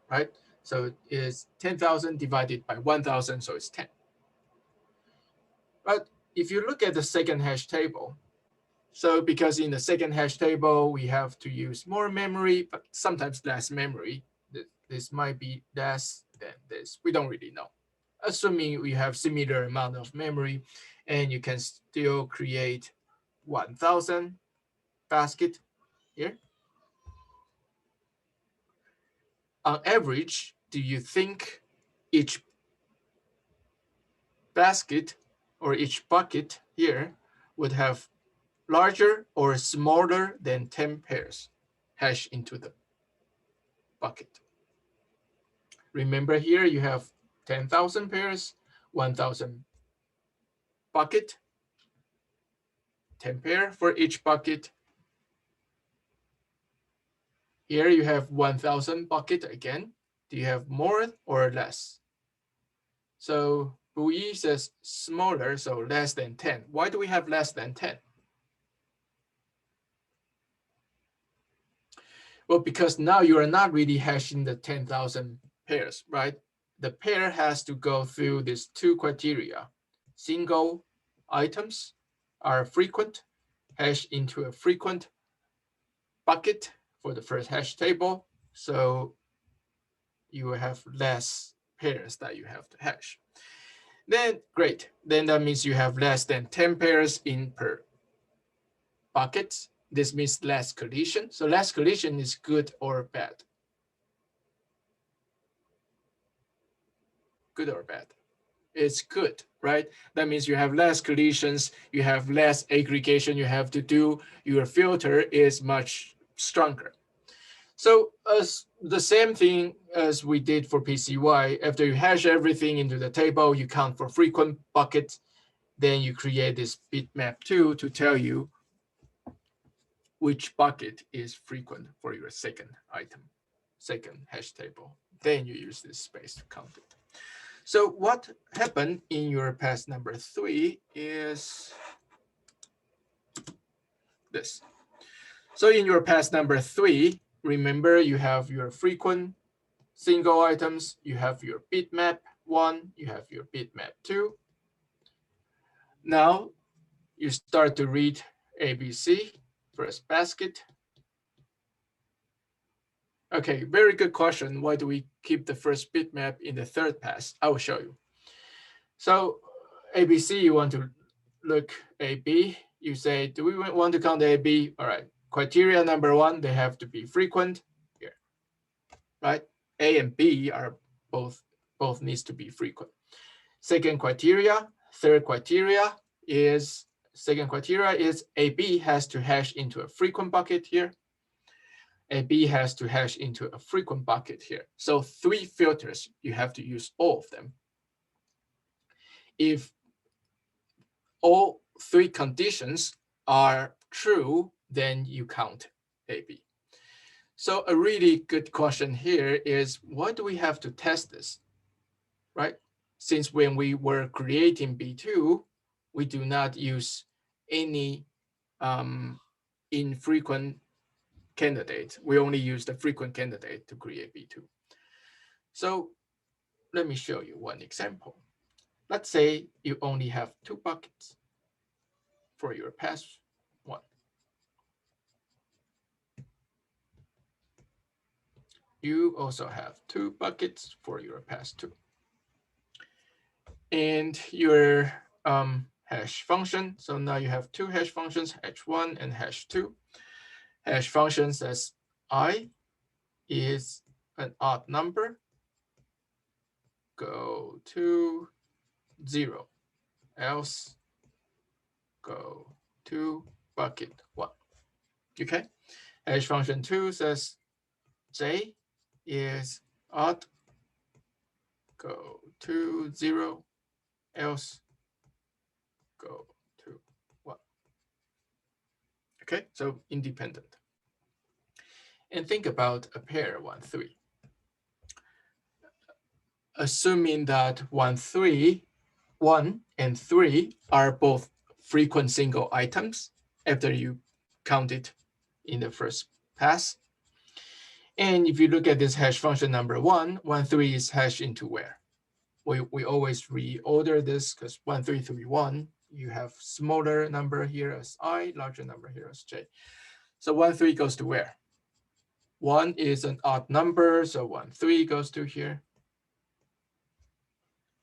Right? So it's 10,000 divided by 1,000, so it's 10. But if you look at the second hash table, so because in the second hash table, we have to use more memory, but sometimes less memory. This might be less than this. We don't really know. Assuming we have similar amount of memory, and you can still create 1,000 basket here. On average, do you think each basket or each bucket here would have larger or smaller than 10 pairs hash into the bucket? Remember here you have 10,000 pairs, 1,000 bucket, 10 pair for each bucket. Here you have 1,000 bucket again. Do you have more or less? So Bui says smaller, so less than 10. Why do we have less than 10? Well, because now you are not really hashing the 10,000 pairs, right? The pair has to go through these 2 criteria. Single items are frequent, hash into a frequent bucket for the first hash table. So you will have less pairs that you have to hash. Then great, then that means you have less than 10 pairs in per bucket. This means less collision. So less collision is good or bad? Good or bad? It's good, right? That means you have less collisions, you have less aggregation you have to do, your filter is much stronger. So as the same thing as we did for PCY, after you hash everything into the table, you count for frequent buckets, then you create this bitmap 2 to tell you which bucket is frequent for your second item, second hash table. Then you use this space to count it. So what happened in your pass number 3 is this. So in your pass number 3, remember you have your frequent single items, you have your bitmap 1, you have your bitmap 2. Now you start to read ABC, first basket. Okay, very good question. Why do we keep the first bitmap in the third pass? I will show you. So ABC, you want to look AB. You say, do we want to count AB? All right, criteria number 1, they have to be frequent here, right? A and B are both needs to be frequent. Second criteria, third criteria is, second criteria is AB has to hash into a frequent bucket here. AB has to hash into a frequent bucket here. So 3 filters, you have to use all of them. If all 3 conditions are true, then you count AB. So a really good question here is, why do we have to test this, right? Since when we were creating B2, we do not use any infrequent candidate. We only use the frequent candidate to create B2. So let me show you one example. Let's say you only have 2 buckets for your pass 1. You also have 2 buckets for your pass 2. And your hash function. So now you have 2 hash functions, hash1 and hash2. Hash function says I is an odd number, go to 0, else go to bucket 1. Okay. Hash function 2 says J is odd, go to 0, else go to 1. Okay, so independent. And think about a pair 1, 3. Assuming that 1, 3, 1 and 3 are both frequent single items after you count it in the first pass. And if you look at this hash function number 1, 1, 3 is hashed into where? We always reorder this because 1, 3, 3, 1, you have smaller number here as I, larger number here as J. So 1, 3 goes to where? 1 is an odd number, so 1, 3 goes to here.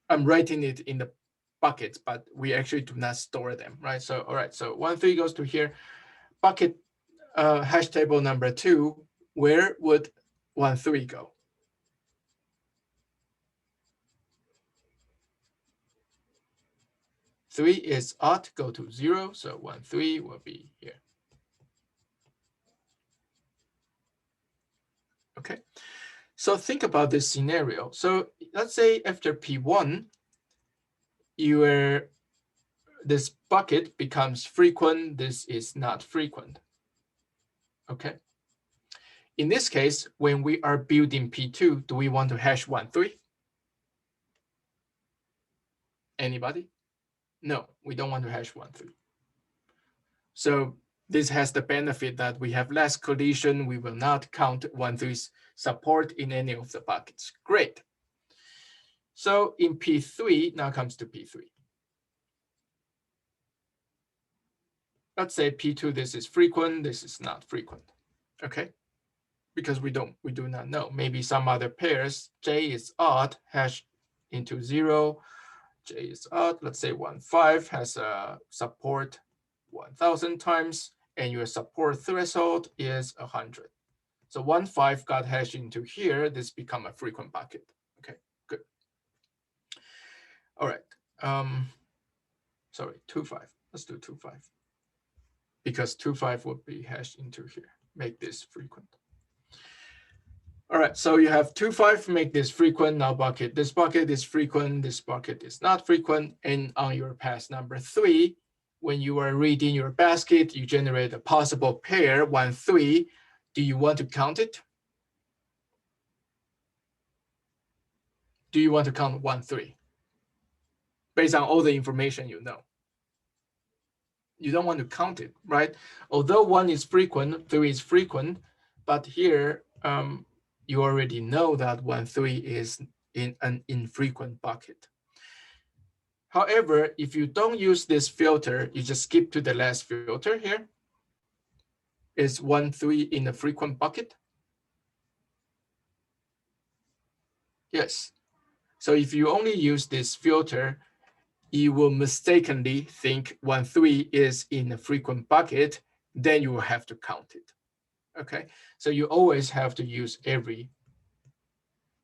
I'm writing it in the buckets, but we actually do not store them, right? So, all right, so 1, 3 goes to here. Bucket hash table number 2, where would 1, 3 go? Three is odd, go to 0, so 1, 3 will be here. Okay, so think about this scenario. So let's say after P1, this bucket becomes frequent, this is not frequent. Okay. In this case, when we are building P2, do we want to hash 1, 3? Anybody? No, we don't want to hash 1, 3. So this has the benefit that we have less collision. We will not count 1, 3's support in any of the buckets. Great. So in P3, now comes to P3. Let's say P2, this is frequent, this is not frequent. Okay, because we do not know. Maybe some other pairs, J is odd, hash into 0, J is odd. Let's say 1, 5 has a support 1,000 times, and your support threshold is 100. So 1, 5 got hashed into here. This become a frequent bucket. Okay, good. All right. Sorry, 2, 5. Let's do 2, 5. Because 2, 5 would be hashed into here. Make this frequent. All right, so you have 2, 5, make this frequent. Now bucket, this bucket is frequent, this bucket is not frequent. And on your pass number 3, when you are reading your basket, you generate a possible pair, 1, 3. Do you want to count it? Do you want to count 1, 3? Based on all the information you know. You don't want to count it, right? Although 1 is frequent, 3 is frequent, but here you already know that 1, 3 is in an infrequent bucket. However, if you don't use this filter, you just skip to the last filter here. Is 1, 3 in a frequent bucket? Yes. So if you only use this filter, you will mistakenly think 1, 3 is in a frequent bucket, then you will have to count it. Okay, so you always have to use every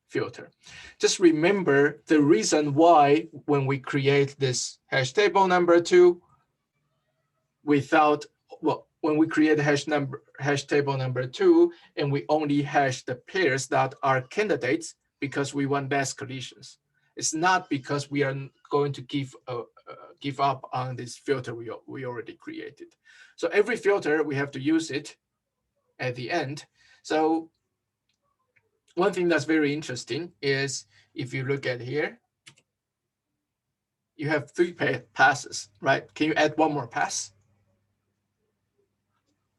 filter. Just remember the reason why when we create this hash table number 2 without, well, when we create hash table number 2 and we only hash the pairs that are candidates because we want less collisions. It's not because we are going to give up on this filter we already created. So every filter we have to use it at the end. So one thing that's very interesting is if you look at here, you have 3 passes, right? Can you add one more pass?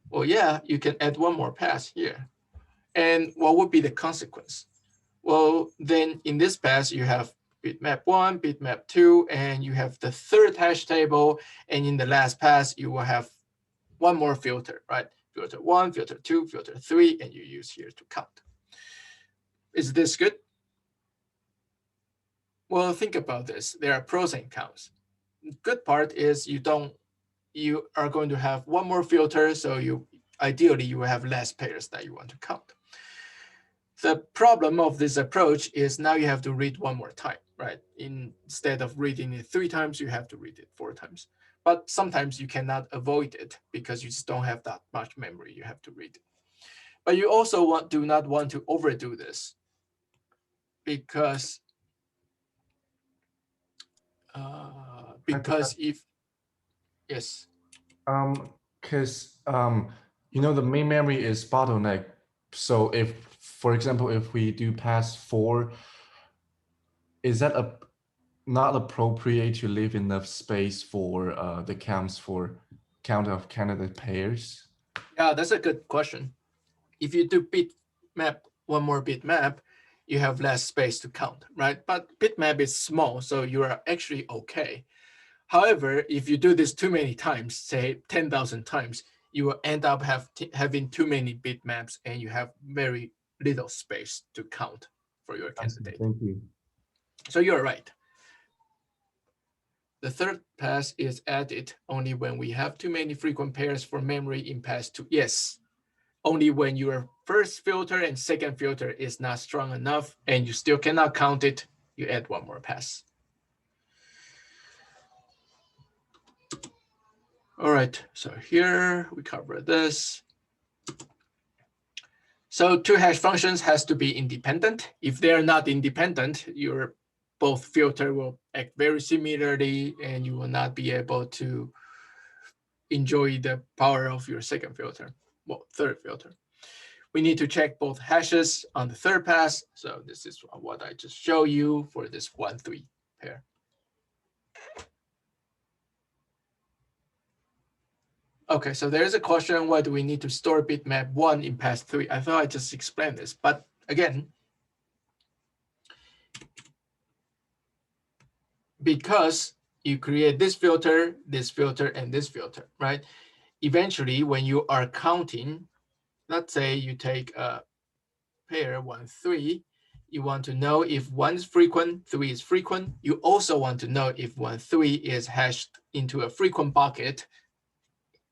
Well, yeah, you can add one more pass here. And what would be the consequence? Well, then in this pass, you have bitmap 1, bitmap 2, and you have the third hash table. And in the last pass, you will have one more filter, right? Filter 1, filter 2, filter 3, and you use here to count. Is this good? Well, think about this. There are pros and cons. The good part is you are going to have one more filter, so ideally you will have less pairs that you want to count. The problem of this approach is now you have to read one more time, right? Instead of reading it 3 times, you have to read it 4 times. But sometimes you cannot avoid it because you just don't have that much memory. You have to read it. But you also do not want to overdo this because if yes. Because you know, the main memory is bottleneck. So if, for example, if we do pass 4, is that not appropriate to leave enough space for the counts for count of candidate pairs? Yeah, that's a good question. If you do bitmap, one more bitmap, you have less space to count, right? But bitmap is small, so you are actually okay. However, if you do this too many times, say 10,000 times, you will end up having too many bitmaps and you have very little space to count for your candidate. Thank you. So you're right. The third pass is added only when we have too many frequent pairs for memory in pass 2. Yes, only when your first filter and second filter is not strong enough and you still cannot count it, you add one more pass. All right, so here we cover this. So 2 hash functions has to be independent. If they're not independent, your both filter will act very similarly and you will not be able to enjoy the power of your second filter, well, third filter. We need to check both hashes on the third pass. So this is what I just show you for this 1, 3 pair. Okay, so there's a question, why do we need to store bitmap 1 in pass 3? I thought I just explained this, but again, because you create this filter, and this filter, right? Eventually, when you are counting, let's say you take a pair 1, 3, you want to know if 1 is frequent, 3 is frequent. You also want to know if 1, 3 is hashed into a frequent bucket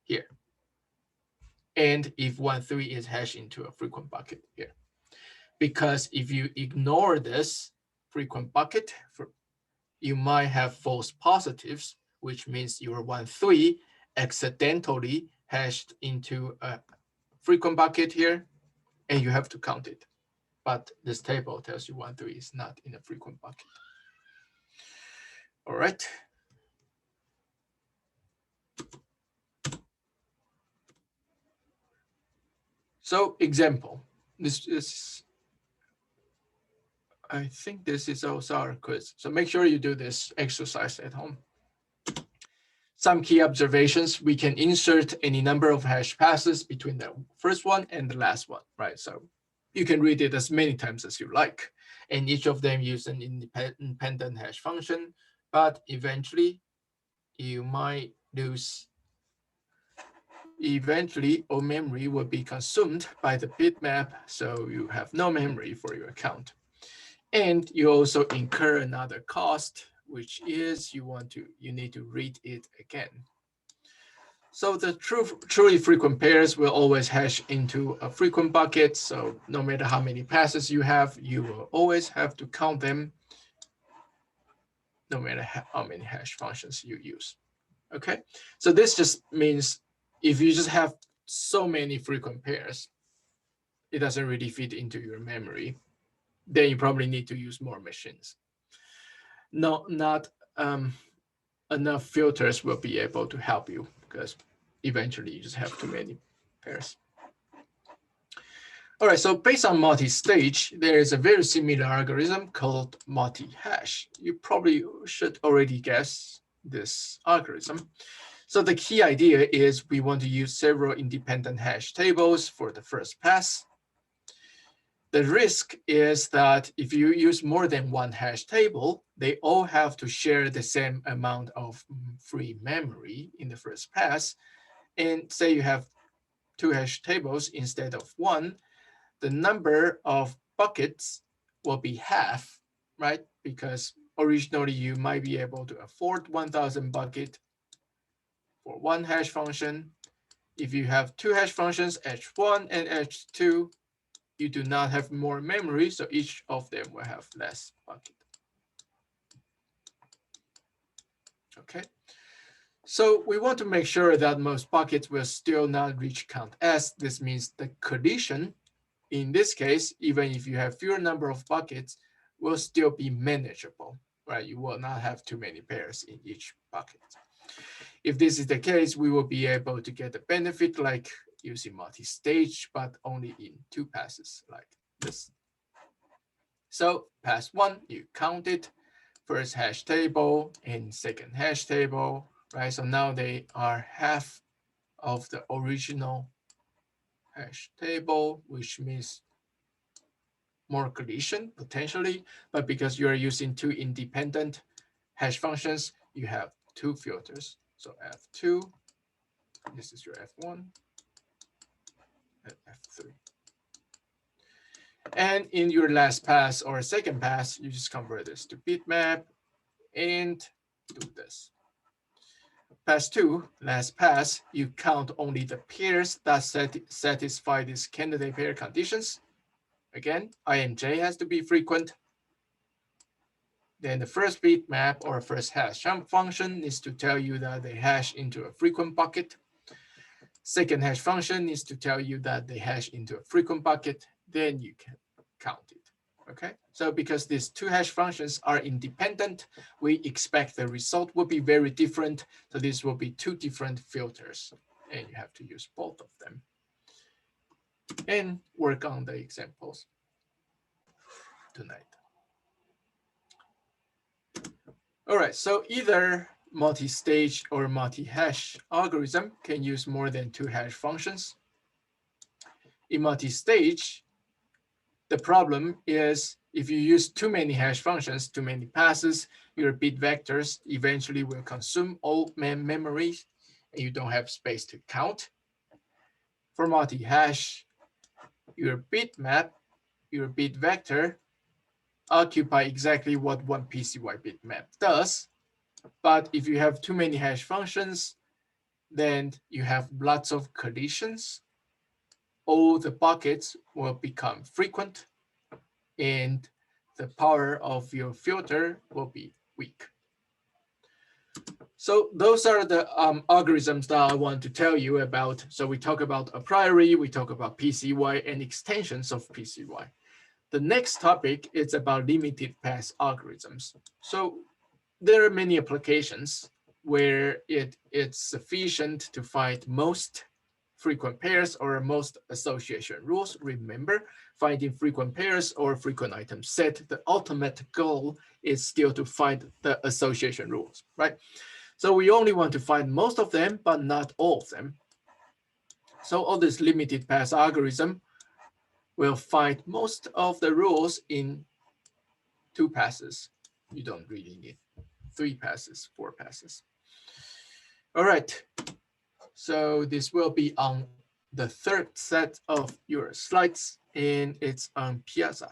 here. And if 1, 3 is hashed into a frequent bucket here. Because if you ignore this frequent bucket, you might have false positives, which means your 1, 3 accidentally hashed into a frequent bucket here, and you have to count it. But this table tells you 1, 3 is not in a frequent bucket. All right. So example, this is, I think this is also our quiz. So make sure you do this exercise at home. Some key observations, we can insert any number of hash passes between the first one and the last one, right? So you can read it as many times as you like, and each of them use an independent hash function, but eventually you might lose, eventually all memory will be consumed by the bitmap, so you have no memory for your account. And you also incur another cost, which is you need to read it again. So the truly frequent pairs will always hash into a frequent bucket. So no matter how many passes you have, you will always have to count them, no matter how many hash functions you use. Okay, so this just means if you just have so many frequent pairs, it doesn't really fit into your memory. Then you probably need to use more machines. Not enough filters will be able to help you because eventually you just have too many pairs. All right, so based on multi-stage, there is a very similar algorithm called multi-hash. You probably should already guess this algorithm. So the key idea is we want to use several independent hash tables for the first pass. The risk is that if you use more than one hash table, they all have to share the same amount of free memory in the first pass. And say you have 2 hash tables instead of 1, the number of buckets will be half, right? Because originally you might be able to afford 1,000 buckets for 1 hash function. If you have 2 hash functions, h1 and h2, you do not have more memory, so each of them will have less bucket. Okay, so we want to make sure that most buckets will still not reach count S. This means the collision, in this case, even if you have fewer number of buckets, will still be manageable, right? You will not have too many pairs in each bucket. If this is the case, we will be able to get the benefit like using multi-stage, but only in 2 passes like this. So pass 1, you count it, first hash table and second hash table, right? So now they are half of the original hash table, which means more collision potentially, but because you are using 2 independent hash functions, you have 2 filters. So F2, this is your F1, and F3. And in your last pass or second pass, you just convert this to bitmap and do this. Pass 2, last pass, you count only the pairs that satisfy these candidate pair conditions. Again, INJ has to be frequent. Then the first bitmap or first hash function is to tell you that they hash into a frequent bucket. Second hash function is to tell you that they hash into a frequent bucket. Then you can count it. Okay, so because these 2 hash functions are independent, we expect the result will be very different. So this will be 2 different filters, and you have to use both of them and work on the examples tonight. All right, so either multi-stage or multi-hash algorithm can use more than 2 hash functions. In multi-stage, the problem is if you use too many hash functions, too many passes, your bit vectors eventually will consume all memory and you don't have space to count. For multi-hash, your bitmap, your bit vector, occupy exactly what one PCY bitmap does. But if you have too many hash functions, then you have lots of collisions. All the buckets will become frequent and the power of your filter will be weak. So those are the algorithms that I want to tell you about. So we talk about a priori, we talk about PCY and extensions of PCY. The next topic is about limited path algorithms. So there are many applications where it's sufficient to find most frequent pairs or most association rules. Remember, finding frequent pairs or frequent item set, the ultimate goal is still to find the association rules, right? So we only want to find most of them, but not all of them. So all this limited pass algorithm will find most of the rules in 2 passes. You don't really need 3 passes, 4 passes. All right, so this will be on the 3rd set of your slides, and it's on Piazza.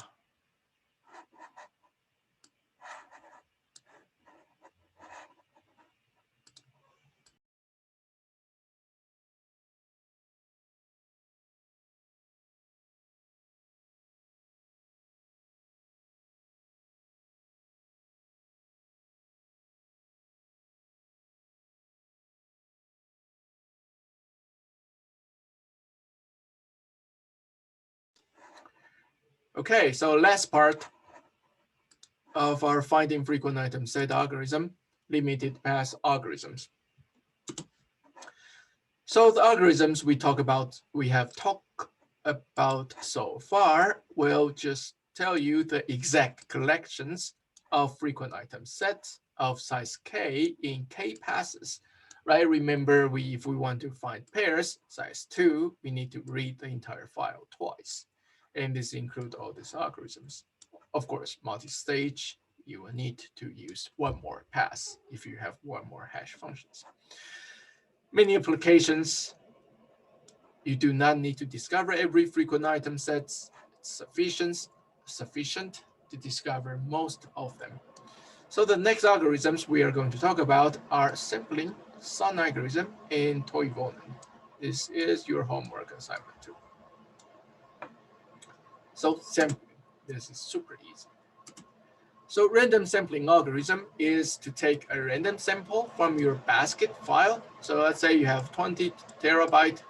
Okay, so last part of our finding frequent item set algorithm, limited pass algorithms. So the algorithms we have talked about so far will just tell you the exact collections of frequent item sets of size k in k passes, right? Remember, if we want to find pairs size 2, we need to read the entire file twice. And this includes all these algorithms. Of course, multi-stage, you will need to use one more pass if you have one more hash functions. Many applications, you do not need to discover every frequent item set. It's sufficient to discover most of them. So the next algorithms we are going to talk about are sampling, Sun algorithm, and Toivonen. This is your homework assignment too. So sampling, this is super easy. So random sampling algorithm is to take a random sample from your basket file. So let's say you have 20 terabyte.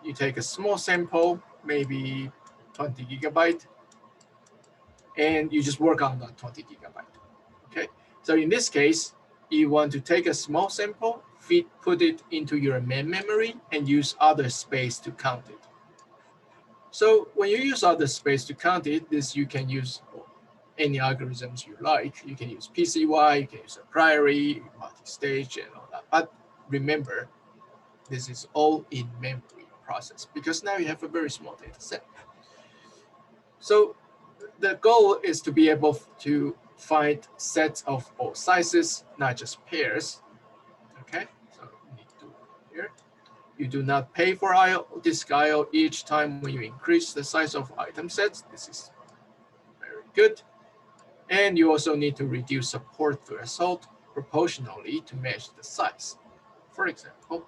You take a small sample, maybe 20 gigabyte, and you just work on that 20 gigabyte. Okay. So in this case, you want to take a small sample, put it into your main memory, and use other space to count it. So when you use other space to count it, you can use any algorithms you like. You can use PCY, you can use a priori, multi-stage, and all that. But remember, this is all in memory process because now you have a very small data set. So the goal is to be able to find sets of all sizes, not just pairs. Okay, so you need to do it here. You do not pay for disk IO each time when you increase the size of item sets. This is very good. And you also need to reduce support threshold proportionally to match the size. For example,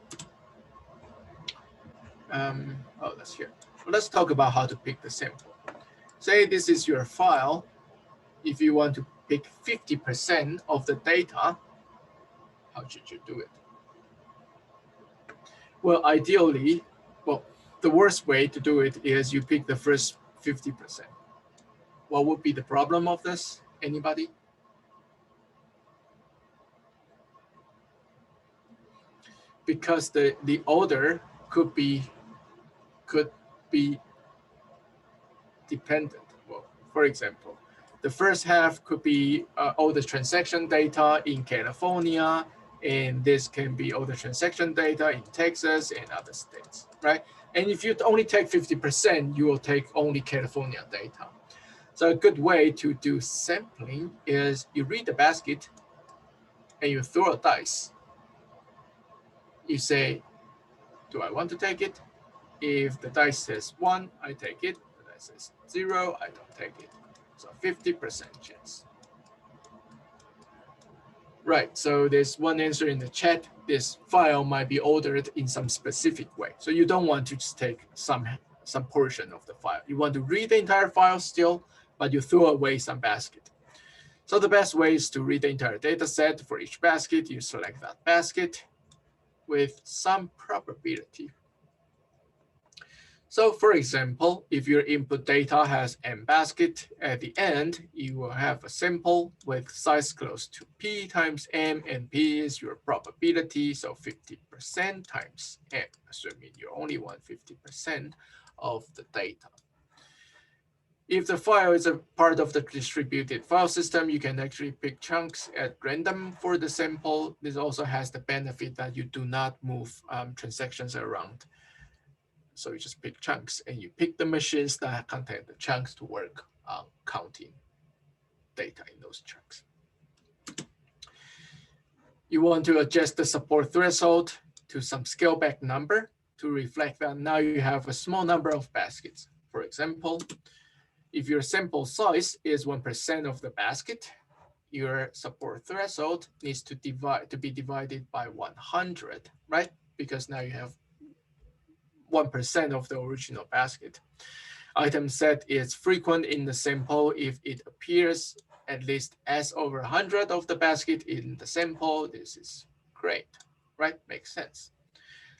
that's here. Let's talk about how to pick the sample. Say this is your file. If you want to pick 50% of the data, how should you do it? Well, ideally, the worst way to do it is you pick the first 50%. What would be the problem of this? Anybody? Because the order could be dependent. Well, for example, the first half could be all the transaction data in California, and this can be all the transaction data in Texas and other states, right? And if you only take 50%, you will take only California data. So a good way to do sampling is you read the basket and you throw a dice. You say, do I want to take it? If the dice says 1, I take it. If the dice says 0, I don't take it. So 50% chance. Right, so there's one answer in the chat. This file might be ordered in some specific way. So you don't want to just take some portion of the file. You want to read the entire file still, but you throw away some basket. So the best way is to read the entire data set. For each basket, you select that basket with some probability. So for example, if your input data has m basket, at the end, you will have a sample with size close to p times m, and p is your probability, so 50% times m, assuming you only want 50% of the data. If the file is a part of the distributed file system, you can actually pick chunks at random for the sample. This also has the benefit that you do not move transactions around. So you just pick chunks and you pick the machines that contain the chunks to work on counting data in those chunks. You want to adjust the support threshold to some scale back number to reflect that now you have a small number of baskets. For example, if your sample size is 1% of the basket, your support threshold needs to be divided by 100, right? Because now you have 1% of the original basket. Item set is frequent in the sample if it appears at least as over 100 of the basket in the sample. This is great, right? Makes sense.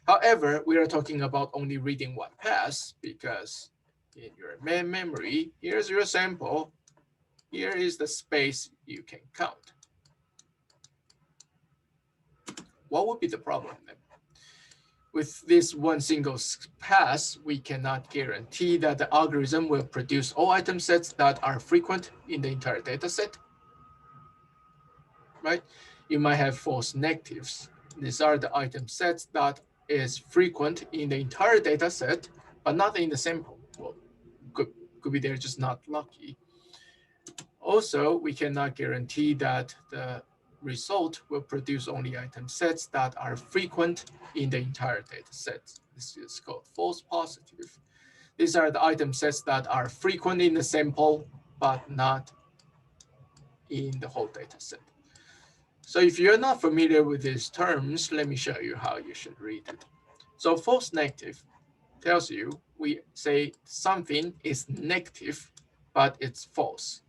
However, we are talking about only reading one pass because in your main memory, here's your sample. Here is the space you can count. What would be the problem then? With this one single pass, we cannot guarantee that the algorithm will produce all item sets that are frequent in the entire data set, right? You might have false negatives. These are the item sets that is frequent in the entire data set, but not in the sample. Well, could be they're just not lucky. Also, we cannot guarantee that the result will produce only item sets that are frequent in the entire data set. This is called false positive. These are the item sets that are frequent in the sample, but not in the whole data set. So if you're not familiar with these terms, let me show you how you should read it. So false negative tells you we say something is negative, but it's false.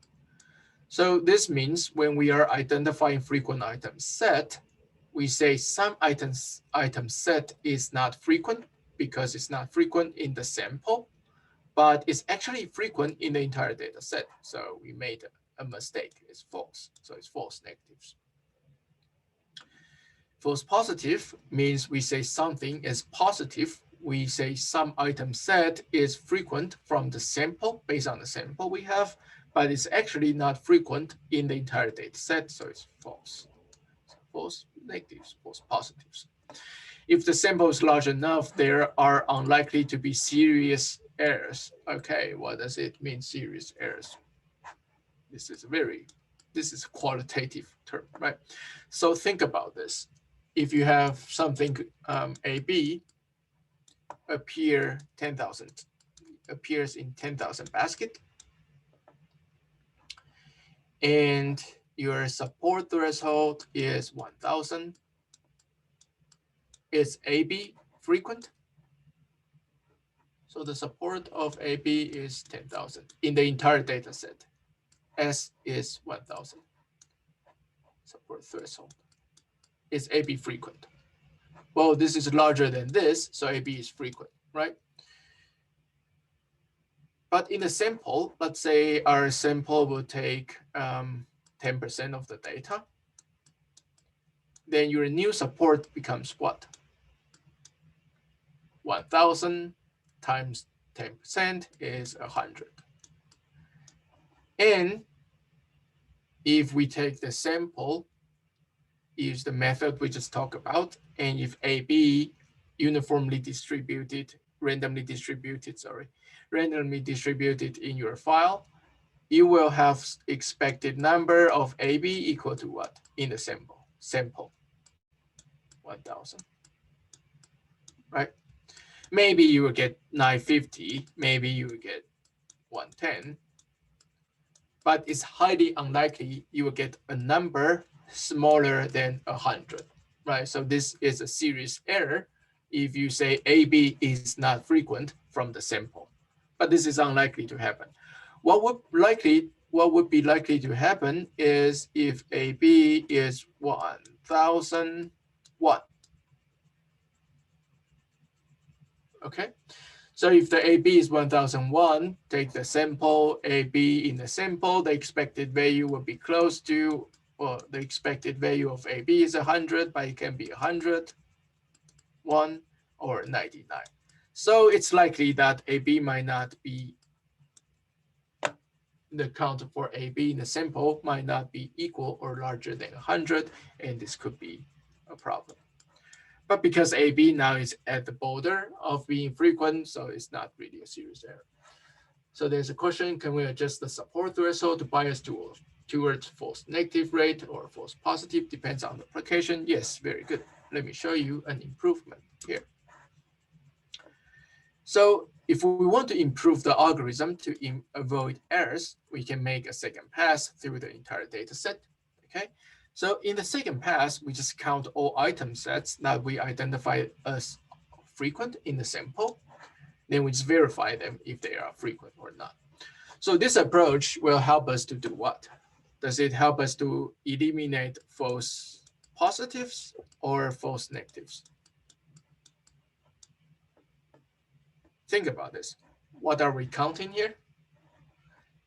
So this means when we are identifying frequent item set, we say some item set is not frequent because it's not frequent in the sample, but it's actually frequent in the entire data set. So we made a mistake. It's false. So it's false negatives. False positive means we say something is positive. We say some item set is frequent from the sample based on the sample we have, but it's actually not frequent in the entire data set, so it's false. So false negatives, false positives. If the sample is large enough, there are unlikely to be serious errors. Okay, what does it mean, serious errors? This is a qualitative term, right? So think about this. If you have something AB appears in 10,000 basket, and your support threshold is 1,000. Is AB frequent? So the support of AB is 10,000 in the entire data set. S is 1,000. Support threshold. Is AB frequent? Well, this is larger than this, so AB is frequent, right? But in a sample, let's say our sample will take 10% of the data. Then your new support becomes what? 1,000 times 10% is 100. And if we take the sample, use the method we just talked about, and if AB randomly distributed in your file, you will have expected number of AB equal to what in the sample? 1,000, right? Maybe you will get 950, maybe you will get 110, but it's highly unlikely you will get a number smaller than 100, right? So this is a serious error if you say AB is not frequent from the sample, but this is unlikely to happen. What would be likely to happen is if AB is 1,001. Okay, So if the AB is 1001, take the sample AB in the sample, the expected value will be close to, well, the expected value of AB is 100, but it can be 100, 1, or 99. So it's likely that AB might not be, the count for AB in the sample might not be equal or larger than 100, and this could be a problem. But because AB now is at the border of being frequent, so it's not really a serious error. So there's a question, can we adjust the support threshold to bias towards false negative rate or false positive? Depends on the application. Yes, very good. Let me show you an improvement here. So if we want to improve the algorithm to avoid errors, we can make a second pass through the entire data set. Okay. So in the second pass, we just count all item sets that we identify as frequent in the sample. Then we just verify them if they are frequent or not. So this approach will help us to do what? Does it help us to eliminate false positives or false negatives? Think about this. What are we counting here?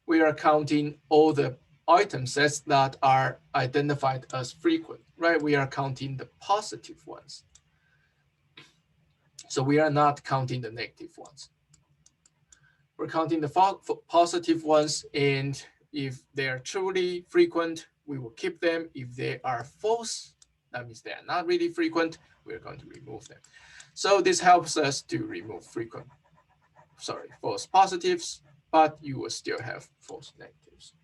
We are counting all the item sets that are identified as frequent, right? We are counting the positive ones. So we are not counting the negative ones. We're counting the positive ones, and if they are truly frequent, we will keep them. If they are false, that means they are not really frequent, we're going to remove them. So this helps us to remove false positives, but you will still have false negatives.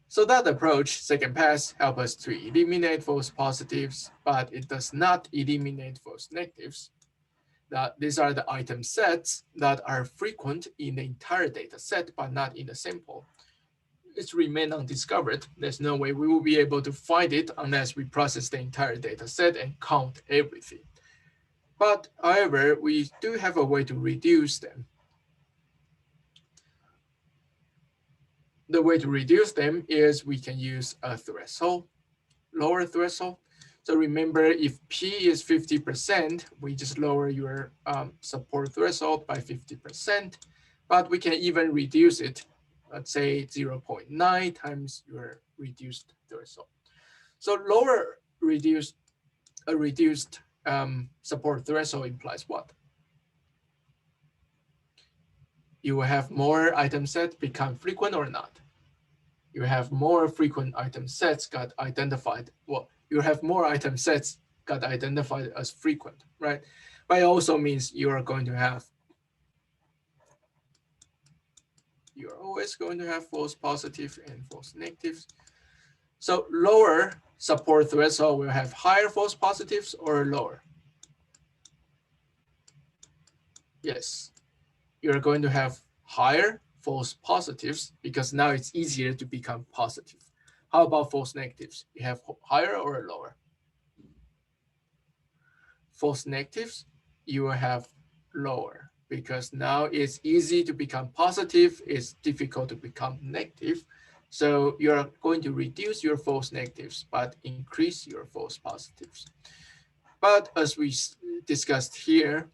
So that approach, second pass, helps us to eliminate false positives, but it does not eliminate false negatives. That these are the item sets that are frequent in the entire data set, but not in the sample. It's remain undiscovered. There's no way we will be able to find it unless we process the entire data set and count everything. But however, we do have a way to reduce them. The way to reduce them is we can use a threshold, lower threshold. So remember, if P is 50%, we just lower your support threshold by 50%, but we can even reduce it, let's say 0.9 times your reduced threshold. So lower reduced support threshold implies what? You will have more item sets become frequent or not. You have more frequent item sets got identified. Well, you have more item sets got identified as frequent, right? But it also means you're always going to have false positive and false negatives. So lower support threshold will have higher false positives or lower? Yes, you're going to have higher false positives because now it's easier to become positive. How about false negatives? You have higher or lower? False negatives, you will have lower because now it's easy to become positive, it's difficult to become negative. So you're going to reduce your false negatives, but increase your false positives. But as we discussed here,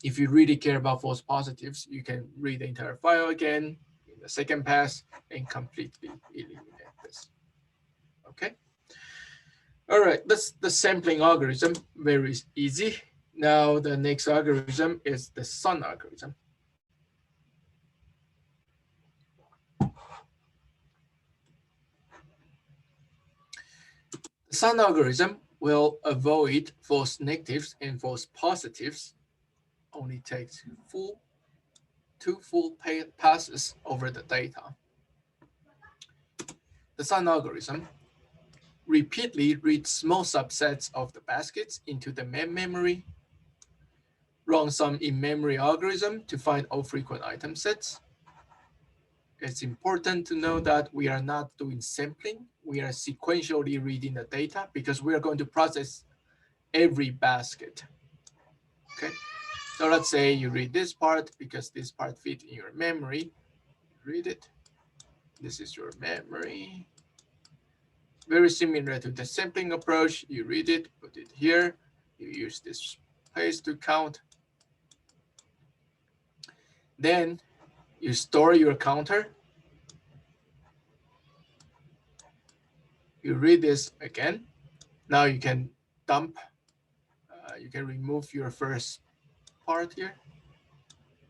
if you really care about false positives, you can read the entire file again in the second pass and completely eliminate this. Okay. All right, that's the sampling algorithm, very easy. Now the next algorithm is the Sun algorithm. The Sun algorithm will avoid false negatives and false positives. Only takes two full passes over the data. The Sun algorithm repeatedly reads small subsets of the baskets into the main memory, run some in-memory algorithm to find all frequent item sets. It's important to know that we are not doing sampling. We are sequentially reading the data because we are going to process every basket. Okay, so let's say you read this part because this part fits in your memory. Read it. This is your memory. Very similar to the sampling approach. You read it, put it here. You use this place to count. Then you store your counter. You read this again. Now you can dump, you can remove your first part here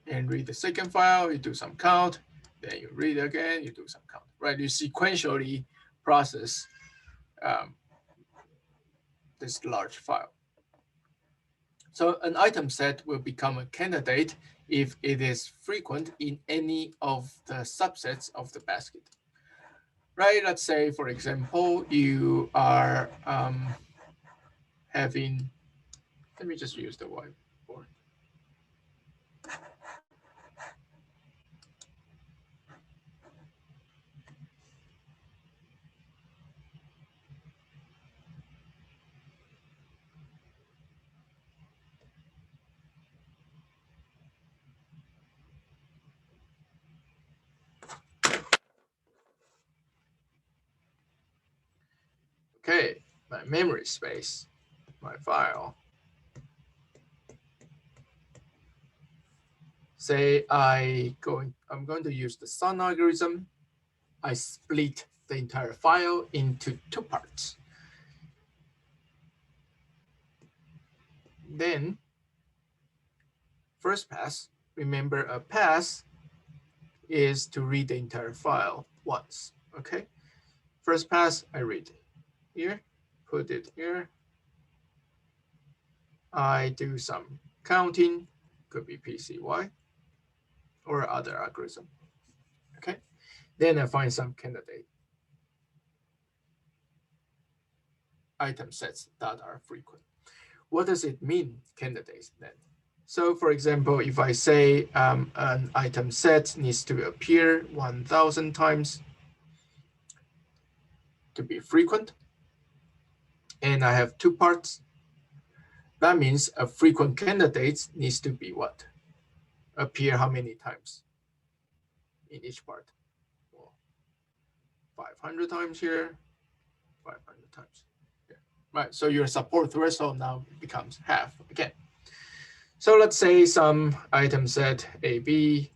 and read the second file, you do some count, then you read again, you do some count, right? You sequentially process this large file. So an item set will become a candidate if it is frequent in any of the subsets of the basket. Right, let's say, for example, you are having, let me just use the whiteboard. Okay, my memory space, my file. Say I'm going to use the Sun algorithm. I split the entire file into 2 parts. Then first pass, remember a pass is to read the entire file once, okay? First pass, I read here, put it here. I do some counting, could be PCY or other algorithm, okay? Then I find some candidate item sets that are frequent. What does it mean, candidates, then? So for example, if I say an item set needs to appear 1,000 times to be frequent, and I have 2 parts, that means a frequent candidate needs to be what? Appear how many times in each part? Well, 500 times here, 500 times here, right? So your support threshold now becomes half again. So let's say some item set AB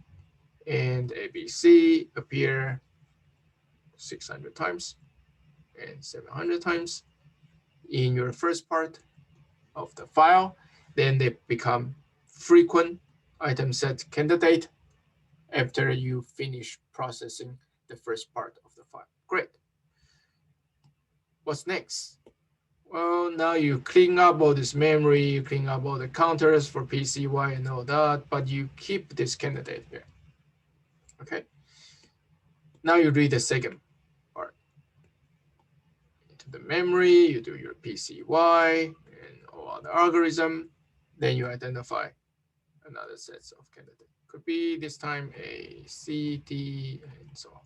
and ABC appear 600 times and 700 times in your first part of the file. Then they become frequent item set candidate after you finish processing the first part of the file. Great. What's next? Well, now you clean up all this memory, you clean up all the counters for PCY and all that, but you keep this candidate here. Okay. Now you read the second part. Into the memory, you do your PCY and all other algorithm. Then you identify another set of candidates. Could be this time A, C, D, and so on.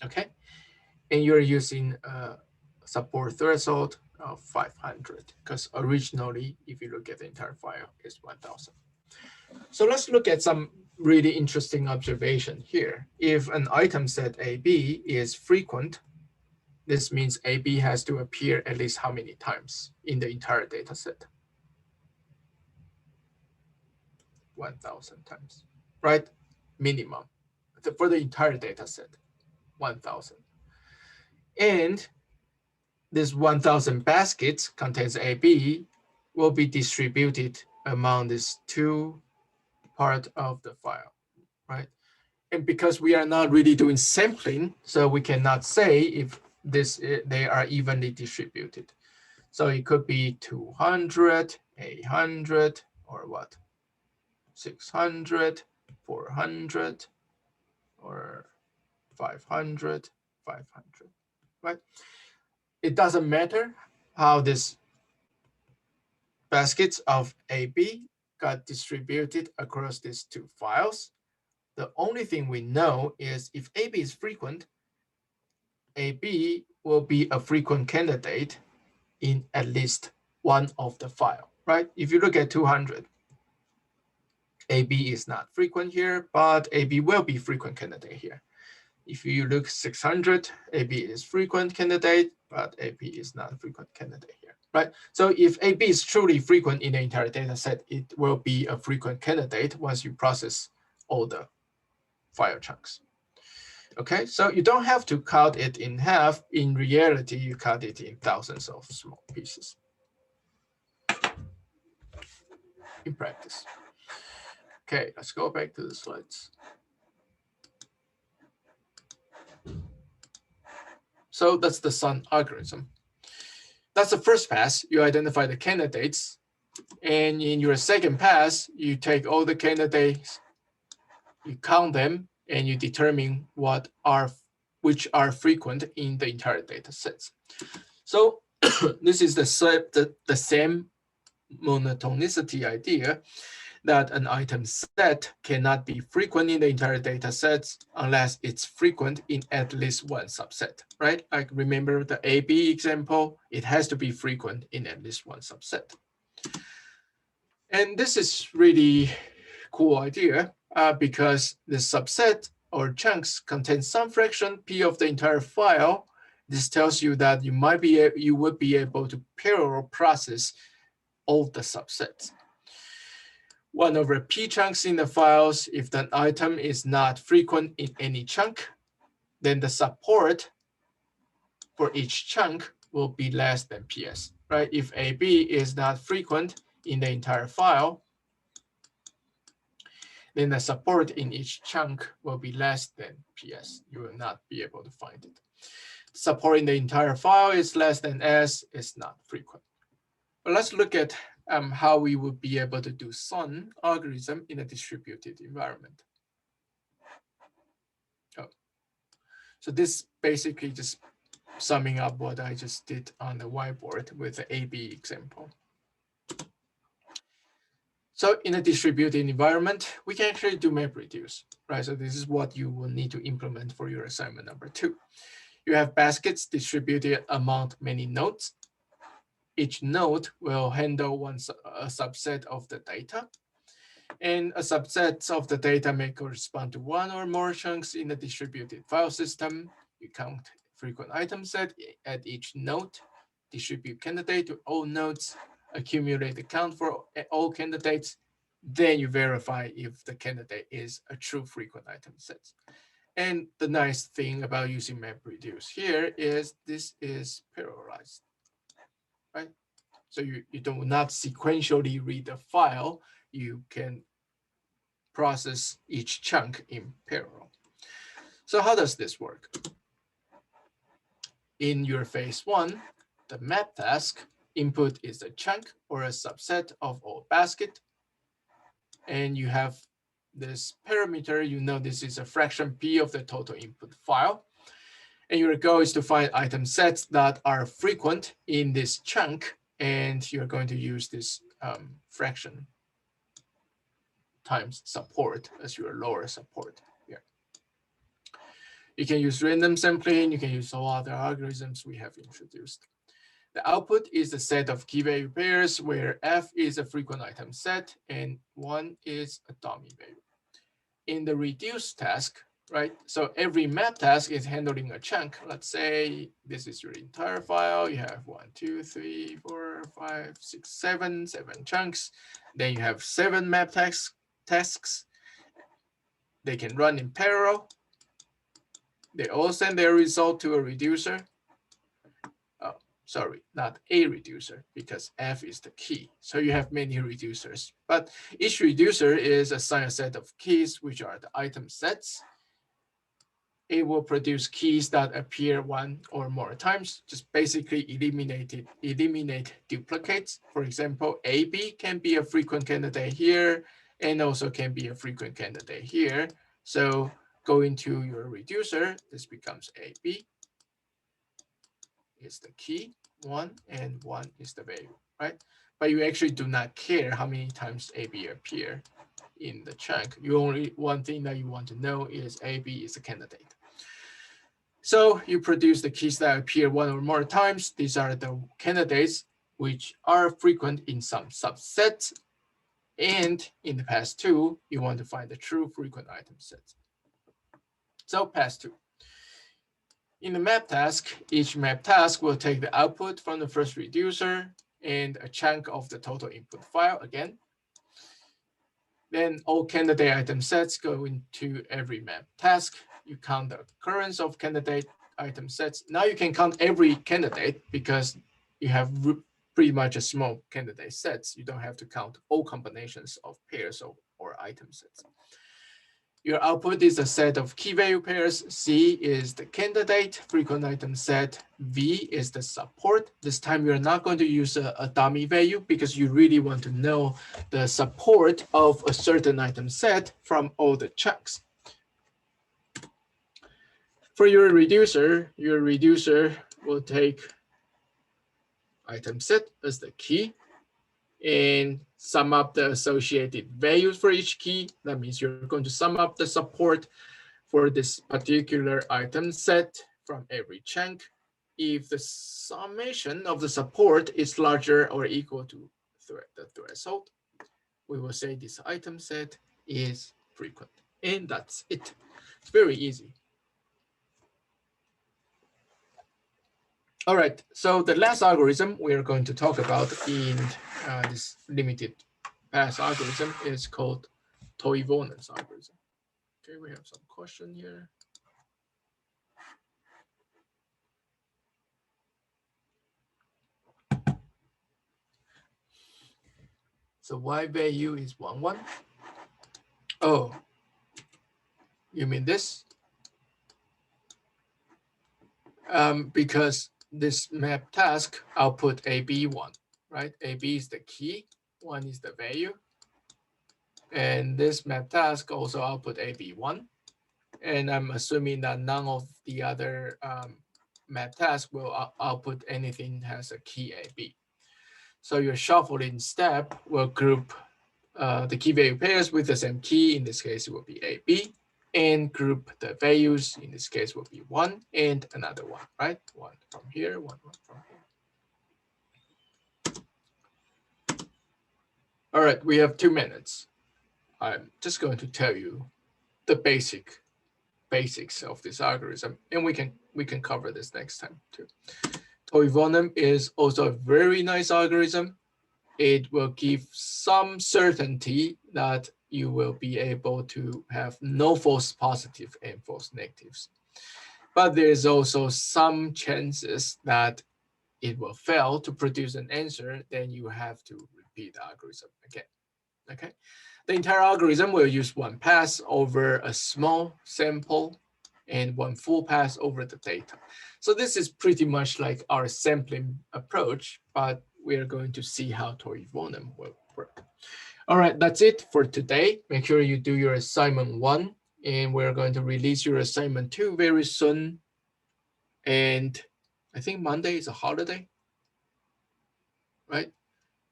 Okay. And you're using a support threshold of 500 because originally, if you look at the entire file, it's 1,000. So let's look at some really interesting observation here. If an item set AB is frequent, this means AB has to appear at least how many times in the entire data set? 1,000 times, right? Minimum for the entire data set, 1,000. And this 1,000 baskets contains AB will be distributed among these 2 parts of the file, right? And because we are not really doing sampling, so we cannot say if they are evenly distributed. So it could be 200, 800, or what? 600, 400, or 500, 500, right? It doesn't matter how this baskets of AB got distributed across these 2 files. The only thing we know is if AB is frequent, AB will be a frequent candidate in at least one of the file, right? If you look at 200, AB is not frequent here, but AB will be frequent candidate here. If you look 600, AB is frequent candidate, but AB is not a frequent candidate here. right? So if AB is truly frequent in the entire data set, it will be a frequent candidate once you process all the file chunks. Okay, so you don't have to cut it in half. In reality, you cut it in thousands of small pieces in practice. Okay, let's go back to the slides. So that's the SUN algorithm. That's the first pass. You identify the candidates. And in your second pass, you take all the candidates, you count them, and you determine which are frequent in the entire data sets. So this is the same monotonicity idea that an item set cannot be frequent in the entire data sets unless it's frequent in at least one subset, right? Like remember the AB example, it has to be frequent in at least one subset. And this is really cool idea because the subset or chunks contain some fraction P of the entire file. This tells you that you would be able to parallel process all the subsets. 1 over P chunks in the files. If the item is not frequent in any chunk, then the support for each chunk will be less than PS, right? If AB is not frequent in the entire file, then the support in each chunk will be less than PS. You will not be able to find it. Support in the entire file is less than S, is not frequent. But let's look at how we would be able to do SUN algorithm in a distributed environment. Oh. So this basically just summing up what I just did on the whiteboard with the AB example. So in a distributed environment, we can actually do MapReduce, right? So this is what you will need to implement for your assignment number 2. You have baskets distributed among many nodes. Each node will handle a subset of the data. And a subset of the data may correspond to 1 or more chunks in the distributed file system. You count frequent item set at each node, distribute candidate to all nodes, accumulate the count for all candidates, then you verify if the candidate is a true frequent item set. And the nice thing about using MapReduce here is this is parallelized, right? So you do not sequentially read the file, you can process each chunk in parallel. So how does this work? In your phase 1, the map task input is a chunk or a subset of all basket. And you have this parameter, you know this is a fraction P of the total input file. And your goal is to find item sets that are frequent in this chunk. And you're going to use this fraction times support as your lower support here. You can use random sampling. You can use all other algorithms we have introduced. The output is a set of key value pairs where F is a frequent item set and 1 is a dummy value. In the reduce task, right? So every map task is handling a chunk. Let's say this is your entire file. You have 1, 2, 3, 4, 5, 6, 7 chunks. Then you have 7 map tasks. They can run in parallel. They all send their result to a reducer. Oh, sorry, not a reducer because F is the key. So you have many reducers, but each reducer is assigned a set of keys, which are the item sets. It will produce keys that appear 1 or more times, just basically eliminate duplicates. For example, AB can be a frequent candidate here and also can be a frequent candidate here. So going to your reducer, this becomes AB is the key, 1, and 1 is the value, right? But you actually do not care how many times AB appear in the chunk. One thing that you want to know is AB is a candidate. So you produce the keys that appear 1 or more times. These are the candidates which are frequent in some subsets. And in the pass 2, you want to find the true frequent item sets. So pass 2. In the map task, each map task will take the output from the first reducer and a chunk of the total input file again. Then all candidate item sets go into every map task. You count the occurrence of candidate item sets. Now you can count every candidate because you have pretty much a small candidate sets. You don't have to count all combinations of pairs or item sets. Your output is a set of key value pairs. C is the candidate frequent item set. V is the support. This time you're not going to use a dummy value because you really want to know the support of a certain item set from all the chunks. For your reducer will take item set as the key and sum up the associated values for each key. That means you're going to sum up the support for this particular item set from every chunk. If the summation of the support is larger or equal to the threshold, we will say this item set is frequent. And that's it. It's very easy. All right, so the last algorithm we are going to talk about in this limited pass algorithm is called Toivonen's algorithm. Okay, we have some question here. So y value is 1, 1. Oh, you mean this? Because this map task output AB1, right? AB is the key, 1 is the value. And this map task also output AB1. And I'm assuming that none of the other map tasks will output anything that has a key AB. So your shuffling step will group the key value pairs with the same key. In this case, it will be AB. And group the values, in this case, will be 1 and another 1, right? 1 from here, 1 from here. All right, we have 2 minutes. I'm just going to tell you the basics of this algorithm, and we can cover this next time too. Toivonen is also a very nice algorithm. It will give some certainty that you will be able to have no false positive and false negatives. But there's also some chances that it will fail to produce an answer, then you have to repeat the algorithm again, okay? The entire algorithm will use 1 pass over a small sample and 1 full pass over the data. So this is pretty much like our sampling approach, but we are going to see how Toivonen will work. All right, that's it for today. Make sure you do your assignment 1, and we're going to release your assignment 2 very soon. And I think Monday is a holiday, right?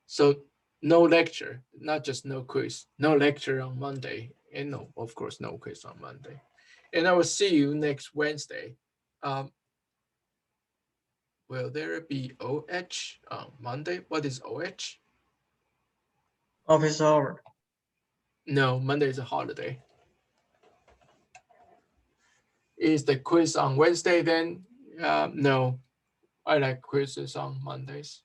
So no lecture, not just no quiz, no lecture on Monday, and no, of course, no quiz on Monday. And I will see you next Wednesday. Will there be OH on Monday? What is OH? Office hour. No, Monday is a holiday. Is the quiz on Wednesday then? No, I like quizzes on Mondays.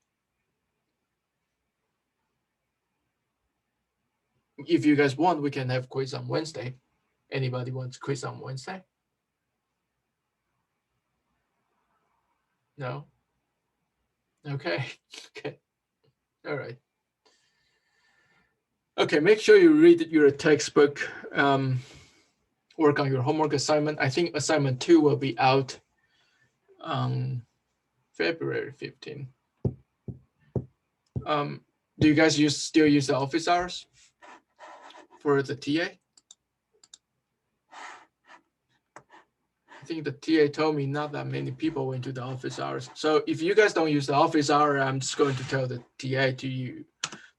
If you guys want, we can have quiz on Wednesday. Anybody wants quiz on Wednesday? No? Okay, okay, all right. Okay, make sure you read your textbook, work on your homework assignment. I think assignment 2 will be out on February 15. Do you guys still use the office hours for the TA? I think the TA told me not that many people went to the office hours. So if you guys don't use the office hour, I'm just going to tell the TA to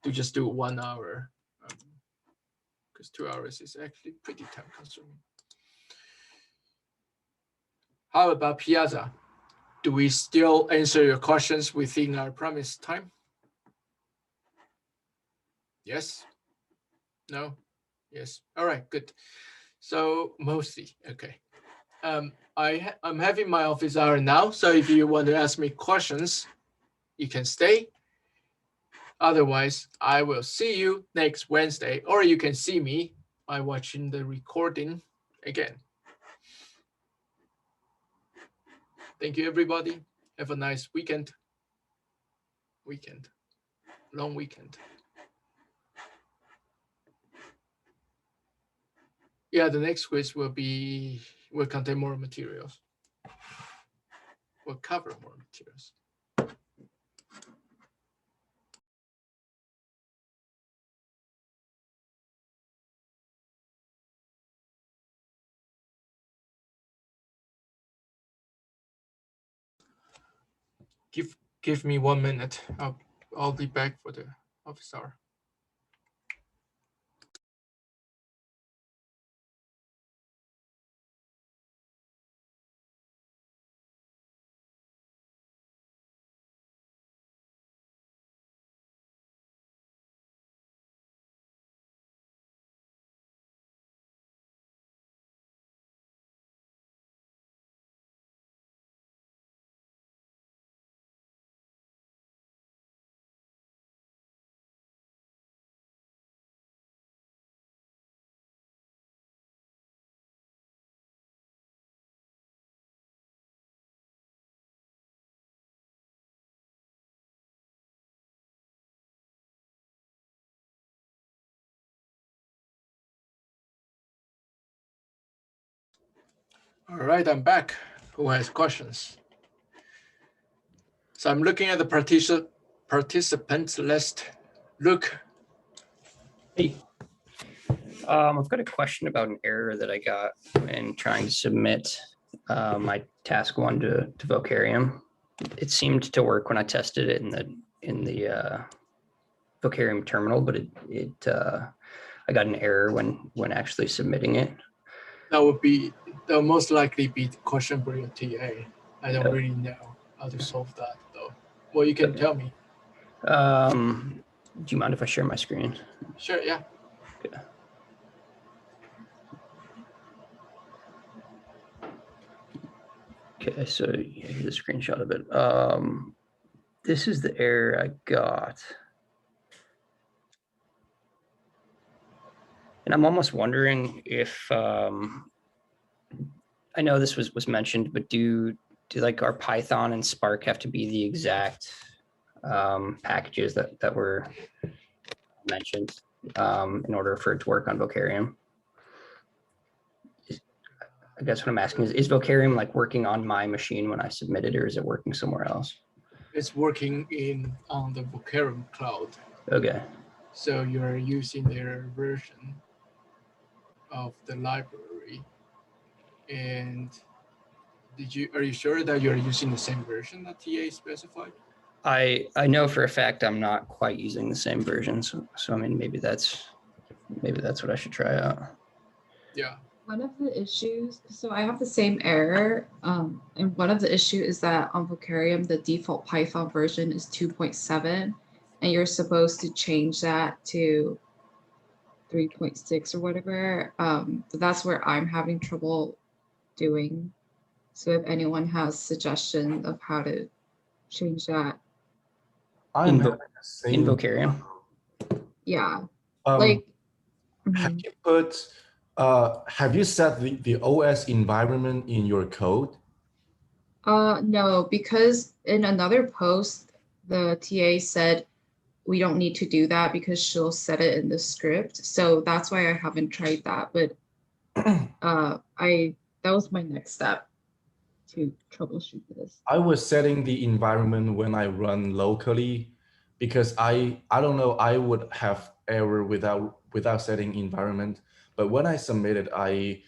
just do 1 hour. Because 2 hours is actually pretty time consuming. How about Piazza? Do we still answer your questions within our promised time? Yes? No? Yes. All right, good. So mostly, okay. I'm having my office hour now. So if you want to ask me questions, you can stay. Otherwise, I will see you next Wednesday, or you can see me by watching the recording again. Thank you, everybody. Have a nice weekend. Long weekend. Yeah, the next quiz will contain more materials. We'll cover more materials. Give me 1 minute. I'll be back for the office hour. All right, I'm back. Who has questions? So I'm looking at the participants list. Luke. Hey, I've got a question about an error that I got when trying to submit my task 1 to Vocarium. It seemed to work when I tested it in the Vocarium terminal, but I got an error when actually submitting it. That will most likely be the question for your TA. I don't really know how to solve that though. Well, you can tell me. Do you mind if I share my screen? Sure, yeah. Okay, so here's a screenshot of it. This is the error I got. And I'm almost wondering if, I know this was mentioned, but do like our Python and Spark have to be the exact packages that were mentioned in order for it to work on Vocarium? I guess what I'm asking is Vocarium like working on my machine when I submit it, or is it working somewhere else? It's working on the Vocarium cloud. Okay. So you're using their version of the library. And are you sure that you're using the same version that TA specified? I know for a fact I'm not quite using the same version. So I mean, maybe that's what I should try out. Yeah. One of the issues, so I have the same error, and one of the issue is that on Vocarium, the default Python version is 2.7, and you're supposed to change that to 3.6 or whatever. But that's where I'm having trouble doing. So if anyone has suggestion of how to change that, I'm In having the same. Vocarium? yeah, Have mhm. you have you set the OS environment in your code? No, because in another post, the TA said we don't need to do that because she'll set it in the script. So that's why I haven't tried that. But that was my next step to troubleshoot this. I was setting the environment when I run locally because I don't know, I would have error without setting environment. But when I submitted, I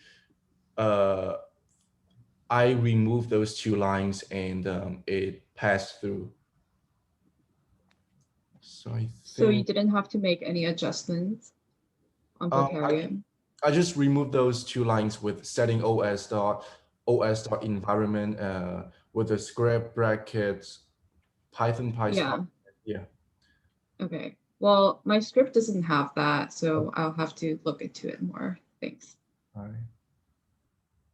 removed those 2 lines and it passed through. So So you didn't have to make any adjustments on Vocarium? I just removed those 2 lines with setting os.environment with the square brackets, Python. Yeah. Okay. Well, my script doesn't have that, so I'll have to look into it more. Thanks. All right.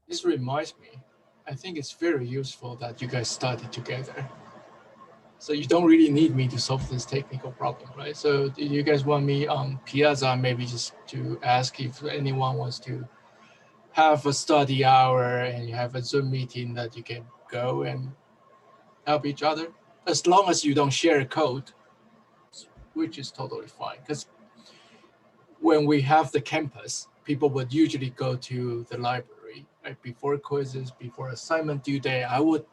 This reminds me, I think it's very useful that you guys study together. So you don't really need me to solve this technical problem, right? So do you guys want me on Piazza maybe just to ask if anyone wants to have a study hour and you have a Zoom meeting that you can go and help each other? As long as you don't share code, which is totally fine. Because when we have the campus, people would usually go to the library, right? Before quizzes, before assignment due day, I would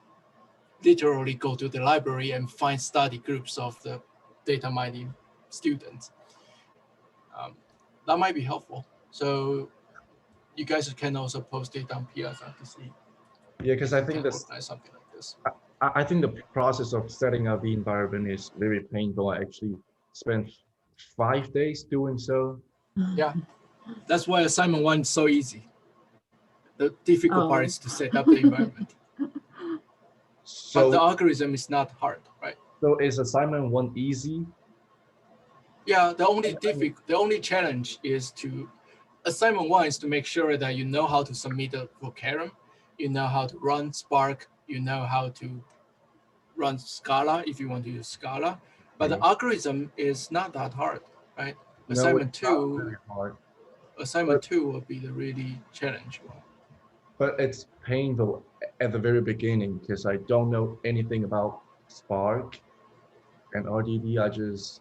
literally go to the library and find study groups of the data mining students. That might be helpful. So you guys can also post it on Piazza to see Yeah, because if I you think can this, organize something like this. I think the process of setting up the environment is very painful. I actually spent 5 days doing so. Yeah, that's why assignment 1 is so easy. The difficult part Oh. is to set up the environment. But the So, algorithm is not hard, right? so is assignment 1 easy? Yeah, the only challenge is to assignment 1 is to make sure that you know how to submit a vocarium, you know how to run Spark, you know how to run Scala if you want to use Scala. But the Okay. algorithm is not that hard, right? No, Assignment it's not very 2, hard, assignment 2 will be the really challenging one. but it's painful at the very beginning because I don't know anything about Spark and RDD. I just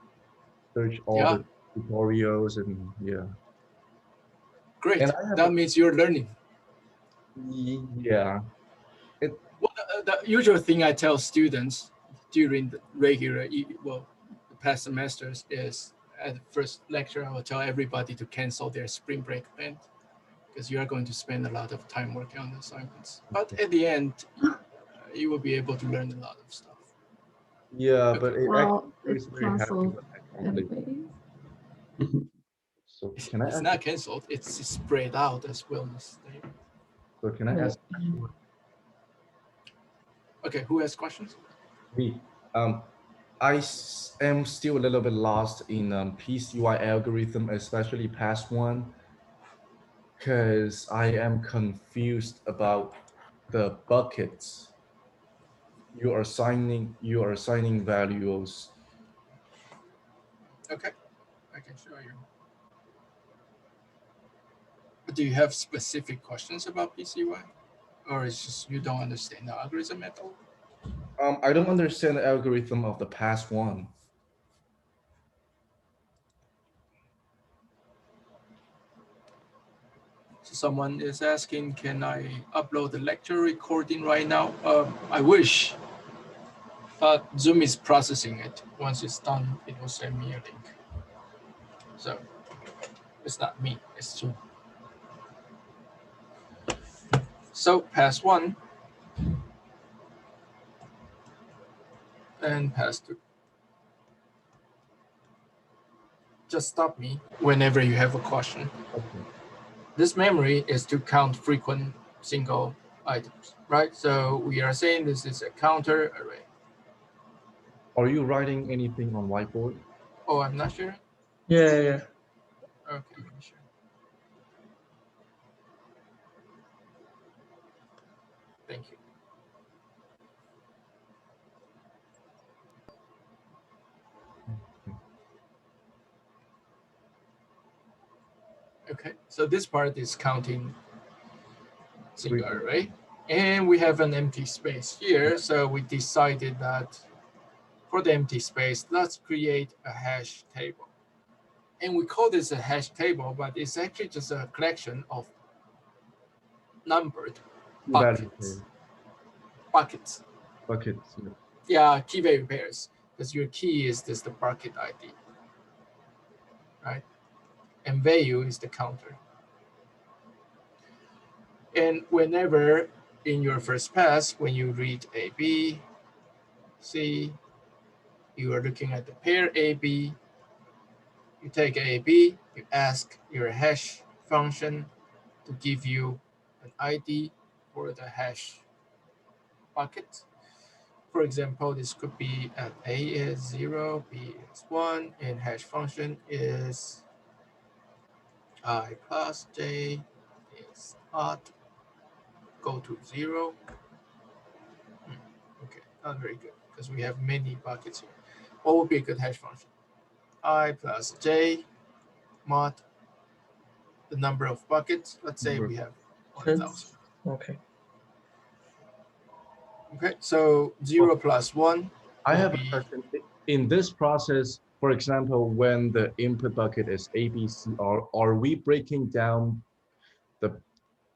search all Yeah, the tutorials and yeah. great. And I have That means you're learning. yeah. Well, the usual thing I tell students during the regular, the past semesters is at the first lecture, I will tell everybody to cancel their spring break plan because you are going to spend a lot of time working on the assignments. But at the end, you will be able to learn a lot of stuff. Yeah, but Okay. it Well, actually it's is very happy canceled when I complete. anyways. So can I It's ask? not canceled, it's spread out as wellness day. So can I ask Okay, who has questions? me? Am still a little bit lost in PCY algorithm, especially past one, because I am confused about the buckets. You are assigning values. Okay, I can show you. Do you have specific questions about PCY? Or it's just you don't understand the algorithm at all? I don't understand the algorithm of the past one. So someone is asking, can I upload the lecture recording right now? I wish, but Zoom is processing it. Once it's done, it will send me a link. So it's not me, it's Zoom. So pass 1 and pass 2. Just stop me whenever you have a question. Okay. This memory is to count frequent single items, right? So we are saying this is a counter array. Are you writing anything on whiteboard? Oh, I'm not sure. Yeah. Okay, let me share. Thank you. Okay, so this part is counting single array. And we have an empty space here. So we decided that for the empty space, let's create a hash table. And we call this a hash table, but it's actually just a collection of numbered buckets. Buckets. Buckets. Yeah. Yeah, key value pairs. Because your key is just the bucket ID. Right? And value is the counter. And whenever in your first pass, when you read A, B, C, you are looking at the pair A, B, you take A, B, you ask your hash function to give you an ID for the hash bucket. For example, this could be at A is 0, B is 1, and hash function is I plus J is not go to 0. Okay, not very good. because we have many buckets here. What would be a good hash function? I plus j mod the number of buckets. Let's say we have 1,000. Okay. Okay, so 0 plus 1. I will have a be- question. In this process, for example, when the input bucket is ABC, are we breaking down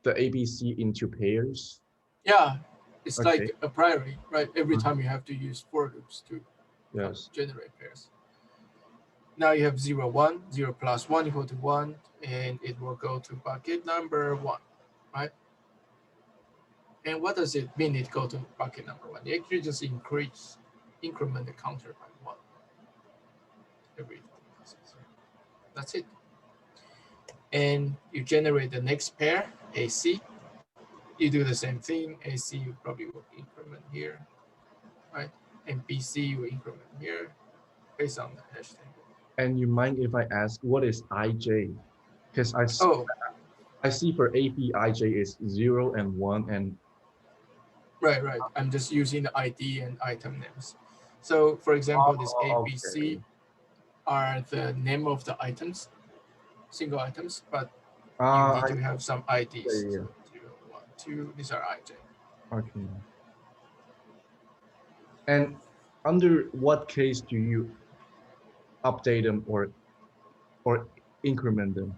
the ABC into pairs? Yeah, it's Okay. like a priori, right? Every Mhm. time you have to use for loops to Yes. generate pairs. Now you have 0, 1, 0 plus 1 equal to 1, and it will go to bucket number 1, right? And what does it mean it go to bucket number 1? It actually just increment the counter by 1. That's it. And you generate the next pair, AC. You do the same thing. AC you probably will increment here, right? And BC will increment here based on the hash table. And you mind if I ask what is IJ? Because Oh, I see for AP IJ is 0 and 1 and right. I'm just using the ID and item names. So for example, this ABC okay. are the name of the items, single items, but you I need to have some IDs. yeah. So 0, 1, 2, these are IJ. Okay. And under what case do you update them or increment them?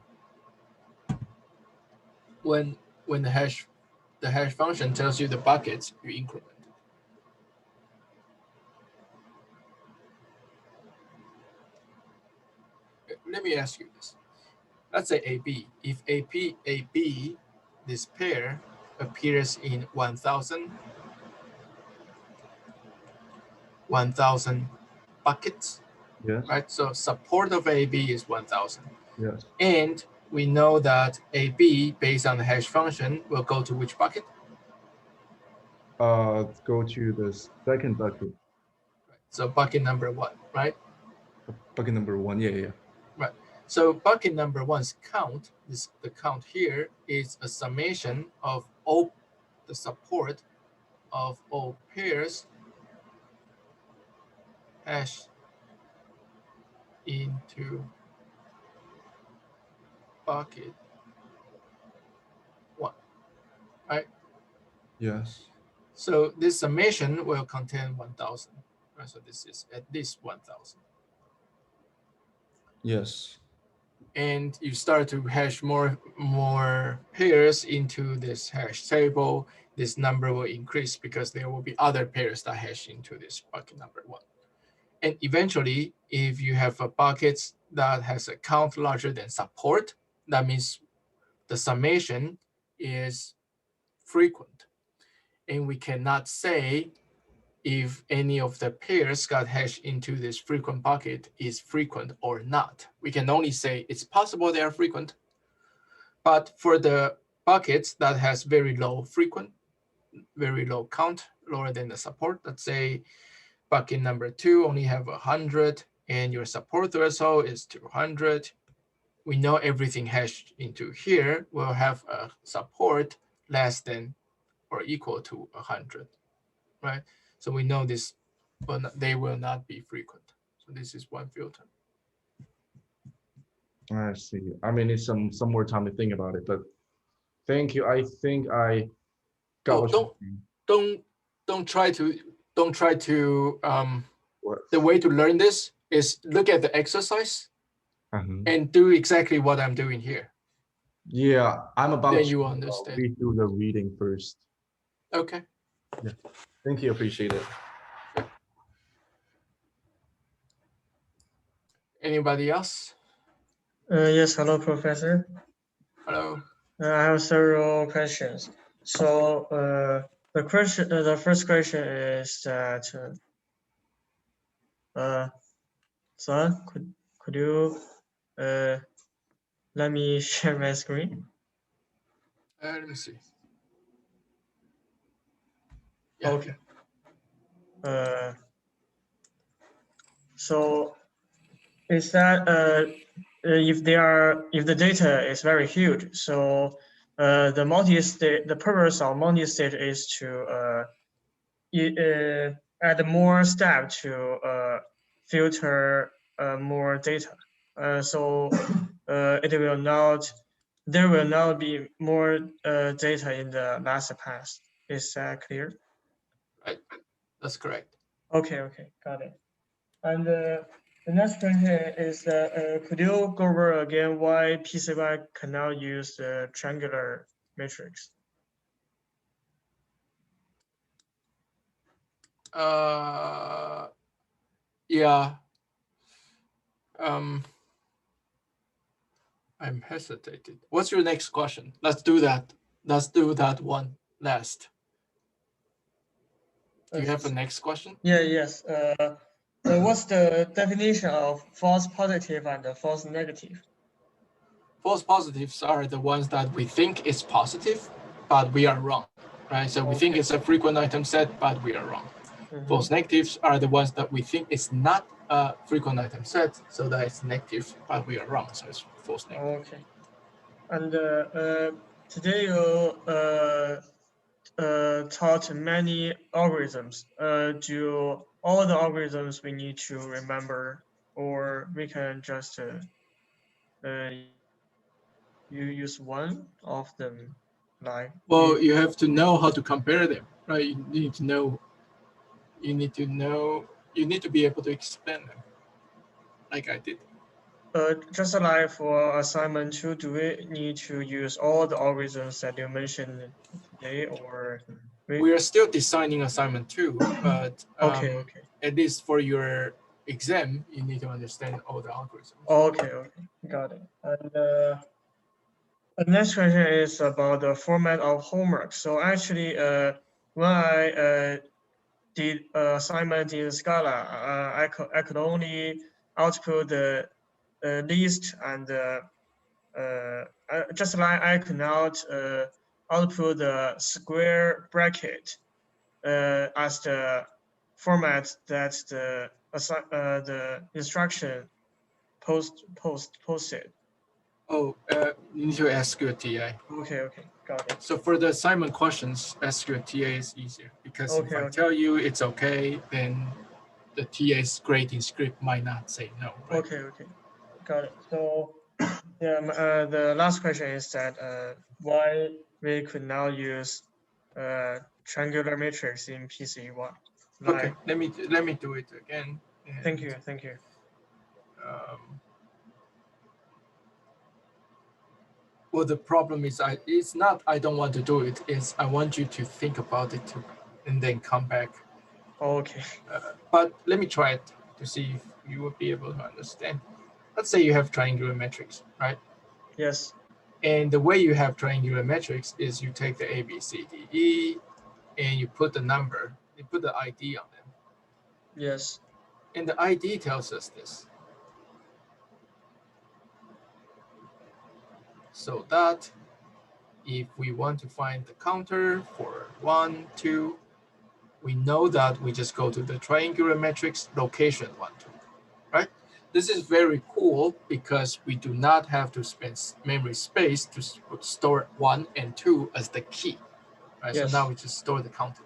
When the hash function tells you the buckets, you increment. Let me ask you this. Let's say AB. If AB, this pair appears in 1,000 buckets, Yes. right? So support of AB is 1,000. Yes. And we know that AB, based on the hash function, will go to which bucket? Go to the second bucket. So bucket number 1, right? Bucket number 1. Yeah. Right. So bucket number 1's count, the count here is a summation of all the support of all pairs hash into bucket 1, right? Yes. So this summation will contain 1,000, right? So this is at least 1,000. Yes. And you start to hash more pairs into this hash table. This number will increase because there will be other pairs that hash into this bucket number 1. And eventually, if you have a bucket that has a count larger than support, that means the summation is frequent. And we cannot say if any of the pairs got hashed into this frequent bucket is frequent or not. We can only say it's possible they are frequent. But for the buckets that has very low count, lower than the support, let's say bucket number 2 only have 100 and your support threshold is 200. We know everything hashed into here will have a support less than or equal to 100, right? So we know this, but they will not be frequent. So this is one filter. I see. I mean, it's some more time to think about it, but thank you. I think I got Oh, what you're saying. don't try to What? the way to learn this is look at the exercise Uh-huh. and do exactly what I'm doing here. Yeah, I'm about Then to you understand. read through the reading first. Okay. Thank you. Appreciate it. Anybody else? Yes, hello, Professor. Hello. I have several questions. So the first question is that, Son, could you let me share my screen? Let me see. Yeah. Okay. So is that if the data is very huge, so the purpose of multi-stage is to add more step to filter more data. So there will not be more data in the last pass. Is that clear? Right, that's correct. Okay, got it. And the next question is could you go over again why PCY cannot use the triangular matrix? Yeah. I'm hesitated. What's your next question? Let's do that. Let's do that one last. Do you have a next question? Yes. What's the definition of false positive and false negative? False positives are the ones that we think is positive, but we are wrong, right? So we think it's a frequent item set, but we are wrong. False negatives are the ones that we think is not a frequent item set, so that it's negative, but we are wrong, so it's false negative. Okay. And today you taught many algorithms. Do all the algorithms we need to remember, or we can just you use one of them, like? Well, you have to know how to compare them, right? You need to know. You need to be able to explain them, like I did. Just like for assignment 2, do we need to use all the algorithms that you mentioned today, or we are still designing assignment 2, but okay. At least for your exam, you need to understand all the algorithms. Okay, got it. And the next question is about the format of homework. So actually, when I did assignment in Scala, I could only output the list and just like I could not output the square bracket as the format that the instruction posted. Oh, you need to ask your TA. Okay, got it. So for the assignment questions, ask your TA is easier, because if I tell you it's okay, then the TA's grading script might not say no. Right? Okay, got it. So yeah, the last question is that why we could now use triangular matrix in PCY. Okay, let me do it again. Thank you. Well, the problem is it's not I don't want to do it. It's I want you to think about it and then come back. Okay. But let me try it to see if you will be able to understand. Let's say you have triangular matrix, right? Yes. And the way you have triangular matrix is you take the A, B, C, D, E, and you put the number, you put the ID on them. Yes. And the ID tells us this. So that if we want to find the counter for 1, 2, we know that we just go to the triangular matrix location 1, 2, right? This is very cool because we do not have to spend memory space to store 1 and 2 as the key, right? Yes. So now we just store the counter.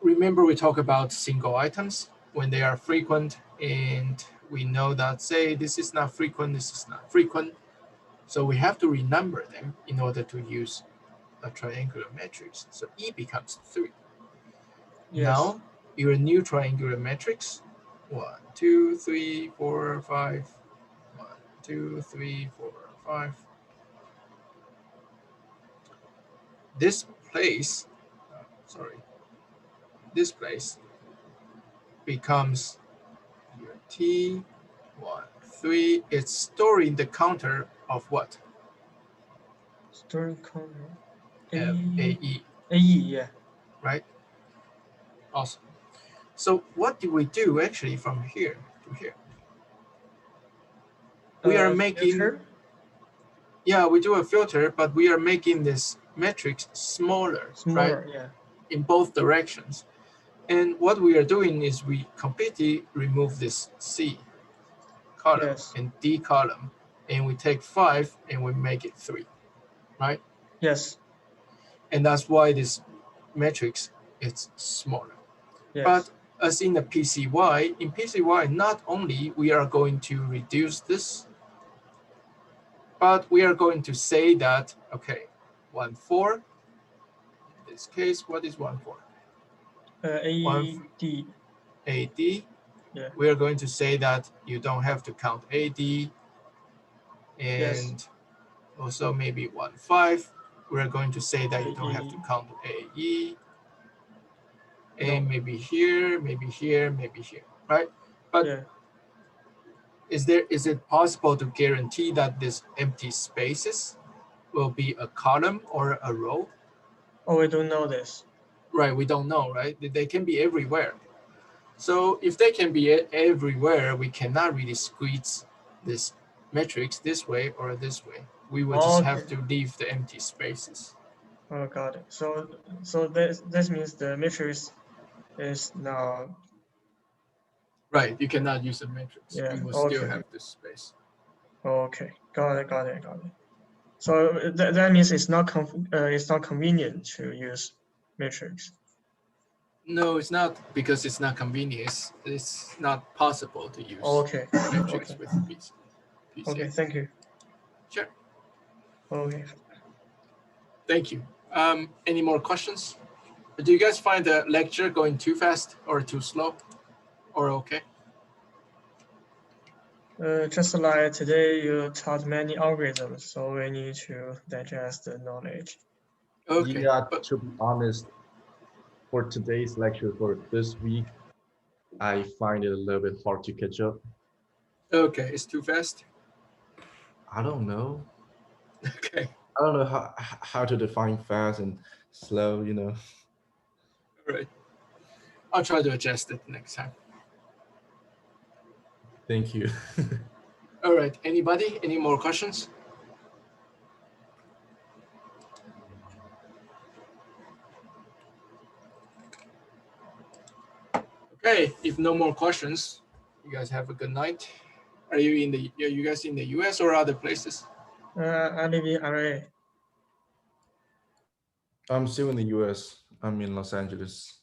Remember we talk about single items when they are frequent, and we know that, say, this is not frequent, this is not frequent. So we have to renumber them in order to use a triangular matrix. So E becomes 3. Yes. Now your new triangular matrix, 1, 2, 3, 4, 5, 1, 2, 3, 4, 5. This place becomes your T, 1, 3. It's storing the counter of what? Storing counter. AE. AE, yeah. Right? Awesome. So what do we do actually from here to here? We are making filter? Yeah, we do a filter, but we are making this matrix smaller, right? Yeah. In both directions. And what we are doing is we completely remove this C column and D column, and we take 5 and we make it 3, right? Yes. And that's why this matrix it's smaller. Yes. But as in the PCY, not only we are going to reduce this, but we are going to say that, okay, 1,4, in this case, what is 1,4? AD. AD. Yeah. We are going to say that you don't have to count AD, Yes. and also maybe 1,5. We're going to say that you don't have to AE. count AE, No. and maybe here, maybe here, maybe here, right? But Yeah. is it possible to guarantee that these empty spaces will be a column or a row? Oh, we don't know this. Right, we don't know, right? They can be everywhere. So if they can be everywhere, we cannot really squeeze this matrix this way or this way. We will just have Okay. to leave the empty spaces. Oh, got it. So this means the matrix is now. Right, you cannot use a matrix. Yeah, You will still okay. have this space. Okay, got it. So that means it's not convenient to use matrix. No, it's not, because it's not convenient. It's not possible to use Okay. matrix Okay. with PC. Okay. Thank you. Sure. Okay. Thank you. Any more questions? Do you guys find the lecture going too fast or too slow, or okay? Just like today, you taught many algorithms, so we need to digest the knowledge. Okay. Yeah, But to be honest, for today's lecture for this week, I find it a little bit hard to catch up. okay, it's too fast. I don't know. Okay. I don't know how to define fast and slow, you know. All right. I'll try to adjust it next time. Thank you. All right. Anybody? Any more questions? Okay. If no more questions, you guys have a good night. Are you guys in the US or other places? I live in LA. I'm still in the US. I'm in Los Angeles.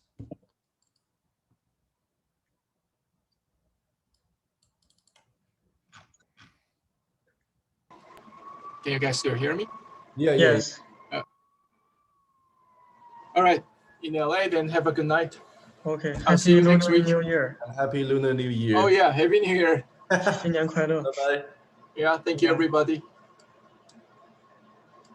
Can you guys still hear me? Yeah, Yes. All right. In LA, then have a good night. Okay. I'll see Happy you next Lunar week. New Year. And Happy Lunar New Year. Oh yeah, Happy New Year. 新年快乐。 Bye bye. Yeah, thank you Bye. everybody.